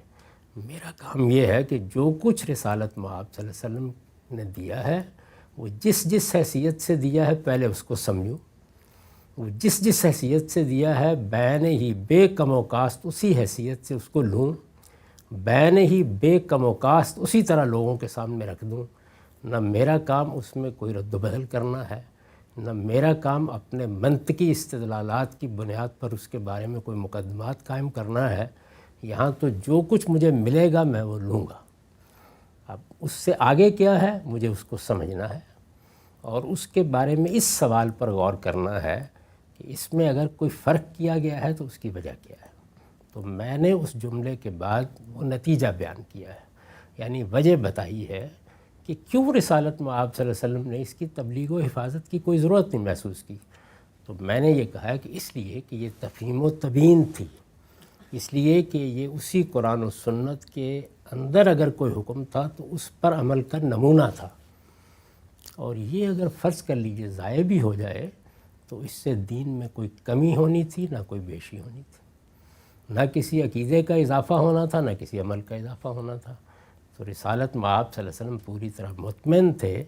میرا کام یہ ہے کہ جو کچھ رسالت مآب صلی اللہ علیہ وسلم نے دیا ہے وہ جس حیثیت سے دیا ہے پہلے اس کو سمجھوں، وہ جس حیثیت سے دیا ہے بین ہی بے کم و کاست اسی حیثیت سے اس کو لوں، بین ہی بے کم و کاست اسی طرح لوگوں کے سامنے رکھ دوں۔ نہ میرا کام اس میں کوئی رد و بدل کرنا ہے، نہ میرا کام اپنے منطقی استدلالات کی بنیاد پر اس کے بارے میں کوئی مقدمات قائم کرنا ہے۔ یہاں تو جو کچھ مجھے ملے گا میں وہ لوں گا۔ اب اس سے آگے کیا ہے مجھے اس کو سمجھنا ہے اور اس کے بارے میں اس سوال پر غور کرنا ہے کہ اس میں اگر کوئی فرق کیا گیا ہے تو اس کی وجہ کیا ہے۔ تو میں نے اس جملے کے بعد وہ نتیجہ بیان کیا ہے، یعنی وجہ بتائی ہے کہ کیوں رسالت مآب صلی اللہ علیہ وسلم نے اس کی تبلیغ و حفاظت کی کوئی ضرورت نہیں محسوس کی۔ تو میں نے یہ کہا کہ اس لیے کہ یہ تفہیم و تبیین تھی، اس لیے کہ یہ اسی قرآن و سنت کے اندر اگر کوئی حکم تھا تو اس پر عمل کا نمونہ تھا، اور یہ اگر فرض کر لیجیے ضائع بھی ہو جائے تو اس سے دین میں کوئی کمی ہونی تھی نہ کوئی بیشی ہونی تھی، نہ کسی عقیدے کا اضافہ ہونا تھا نہ کسی عمل کا اضافہ ہونا تھا۔ تو رسالت مآب صلی اللہ علیہ وسلم پوری طرح مطمئن تھے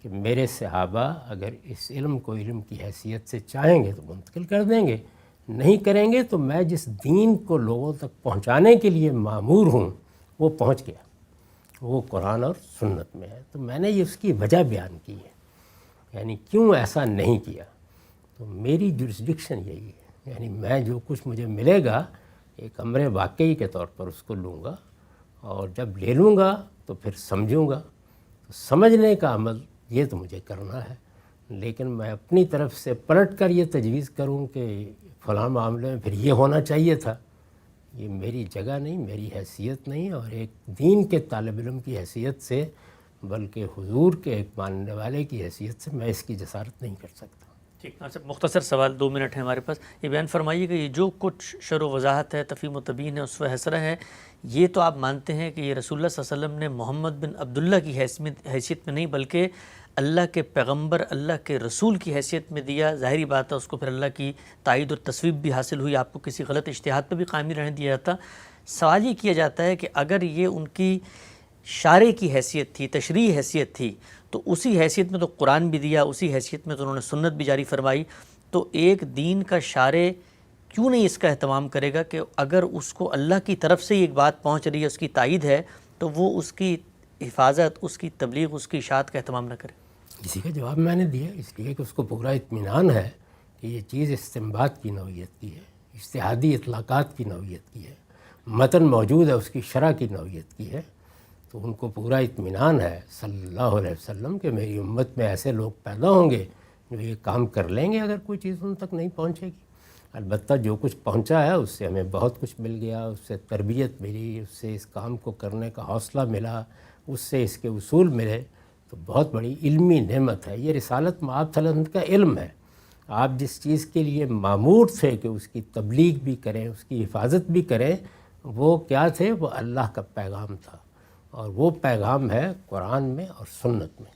کہ میرے صحابہ اگر اس علم کو علم کی حیثیت سے چاہیں گے تو منتقل کر دیں گے، نہیں کریں گے تو میں جس دین کو لوگوں تک پہنچانے کے لیے مامور ہوں وہ پہنچ گیا، وہ قرآن اور سنت میں ہے۔ تو میں نے یہ اس کی وجہ بیان کی ہے، یعنی کیوں ایسا نہیں کیا۔ تو میری جورسڈکشن یہی ہے، یعنی میں جو کچھ مجھے ملے گا ایک امر واقعی کے طور پر اس کو لوں گا، اور جب لے لوں گا تو پھر سمجھوں گا۔ تو سمجھنے کا عمل یہ تو مجھے کرنا ہے، لیکن میں اپنی طرف سے پلٹ کر یہ تجویز کروں کہ فلاں معاملے میں پھر یہ ہونا چاہیے تھا، یہ میری جگہ نہیں، میری حیثیت نہیں، اور ایک دین کے طالب علم کی حیثیت سے بلکہ حضور کے ایک ماننے والے کی حیثیت سے میں اس کی جسارت نہیں کر سکتا۔ ٹھیک، صاحب مختصر سوال، 2 منٹ ہیں ہمارے پاس، یہ بیان فرمائیے کہ یہ جو کچھ شرح و وضاحت ہے، تفہیم و تبیین ہے، اسوہ حسنہ ہے، یہ تو آپ مانتے ہیں کہ یہ رسول اللہ صلی اللہ علیہ وسلم نے محمد بن عبداللہ کی حیثیت میں نہیں بلکہ اللہ کے پیغمبر، اللہ کے رسول کی حیثیت میں دیا؟ ظاہری بات ہے اس کو پھر اللہ کی تائید اور تصویب بھی حاصل ہوئی، آپ کو کسی غلط اجتہاد پہ بھی قائم نہیں رہنے دیا جاتا۔ سوال یہ کیا جاتا ہے کہ اگر یہ ان کی شارع کی حیثیت تھی، تشریح حیثیت تھی، تو اسی حیثیت میں تو قرآن بھی دیا، اسی حیثیت میں تو انہوں نے سنت بھی جاری فرمائی، تو ایک دین کا شارع کیوں نہیں اس کا اہتمام کرے گا کہ اگر اس کو اللہ کی طرف سے ایک بات پہنچ رہی ہے، اس کی تائید ہے، تو وہ اس کی حفاظت، اس کی تبلیغ، اس کی اشاعت کا اہتمام نہ کرے؟ اسی کا جواب میں نے دیا، اس لیے کہ اس کو پورا اطمینان ہے کہ یہ چیز استنباط کی نوعیت کی ہے، اجتہادی اطلاقات کی نوعیت کی ہے، متن موجود ہے اس کی شرح کی نوعیت کی ہے، تو ان کو پورا اطمینان ہے صلی اللہ علیہ وسلم کہ میری امت میں ایسے لوگ پیدا ہوں گے جو یہ کام کر لیں گے اگر کوئی چیز ان تک نہیں پہنچے گی۔ البتہ جو کچھ پہنچا ہے اس سے ہمیں بہت کچھ مل گیا، اس سے تربیت ملی، اس سے اس کام کو کرنے کا حوصلہ ملا، اس سے اس کے اصول ملے، تو بہت بڑی علمی نعمت ہے۔ یہ رسالت مآب صلی اللہ علیہ وسلم کا علم ہے۔ آپ جس چیز کے لیے مامور تھے کہ اس کی تبلیغ بھی کریں، اس کی حفاظت بھی کریں، وہ کیا تھے؟ وہ اللہ کا پیغام تھا، اور وہ پیغام ہے قرآن میں اور سنت میں۔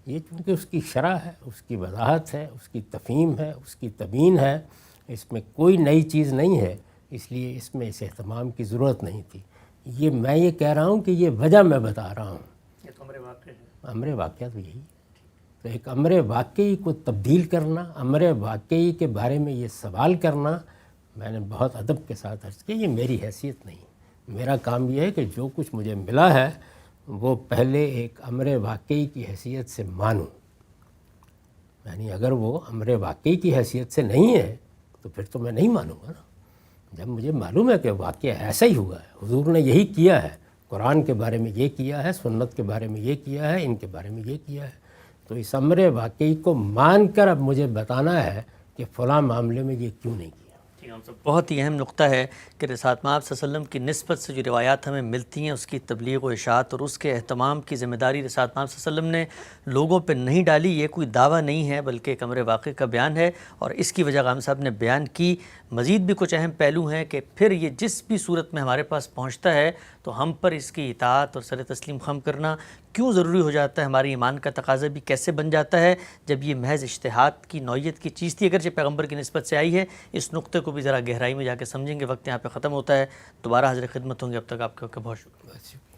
یہ چونکہ اس کی شرح ہے، اس کی وضاحت ہے، اس کی تفہیم ہے، اس کی تبیین ہے، اس میں کوئی نئی چیز نہیں ہے، اس لیے اس میں اس اہتمام کی ضرورت نہیں تھی۔ میں یہ کہہ رہا ہوں کہ یہ وجہ میں بتا رہا ہوں۔ یہ تو امر واقع ہے۔ امر واقعہ تو یہی ہے۔ تو ایک امر واقعی کو تبدیل کرنا، امر واقعی کے بارے میں یہ سوال کرنا، میں نے بہت ادب کے ساتھ عرض کیا، یہ میری حیثیت نہیں۔ میرا کام یہ ہے کہ جو کچھ مجھے ملا ہے وہ پہلے ایک امر واقعی کی حیثیت سے مانوں، یعنی اگر وہ امر واقعی کی حیثیت سے نہیں ہے تو پھر تو میں نہیں مانوں گا نا. جب مجھے معلوم ہے کہ واقعہ ایسا ہی ہوا ہے، حضور نے یہی کیا ہے، قرآن کے بارے میں یہ کیا ہے، سنت کے بارے میں یہ کیا ہے، ان کے بارے میں یہ کیا ہے، تو اس امر واقعی کو مان کر اب مجھے بتانا ہے کہ فلاں معاملے میں یہ کیوں نہیں کیا. بہت ہی اہم نقطہ ہے کہ رسالت مآب صلی اللہ علیہ وسلم کی نسبت سے جو روایات ہمیں ملتی ہیں اس کی تبلیغ و اشاعت اور اس کے اہتمام کی ذمہ داری رسالت مآب صلی اللہ علیہ وسلم نے لوگوں پہ نہیں ڈالی. یہ کوئی دعویٰ نہیں ہے بلکہ ایک امر واقعی کا بیان ہے، اور اس کی وجہ غامدی صاحب نے بیان کی. مزید بھی کچھ اہم پہلو ہیں کہ پھر یہ جس بھی صورت میں ہمارے پاس پہنچتا ہے تو ہم پر اس کی اطاعت اور سر تسلیم خم کرنا کیوں ضروری ہو جاتا ہے، ہماری ایمان کا تقاضا بھی کیسے بن جاتا ہے جب یہ محض اجتہاد کی نوعیت کی چیز تھی اگرچہ پیغمبر کی نسبت سے آئی ہے. اس نقطے کو بھی ذرا گہرائی میں جا کے سمجھیں گے. وقت یہاں پہ ختم ہوتا ہے، دوبارہ حاضر خدمت ہوں گے. اب تک آپ کا بہت شکریہ.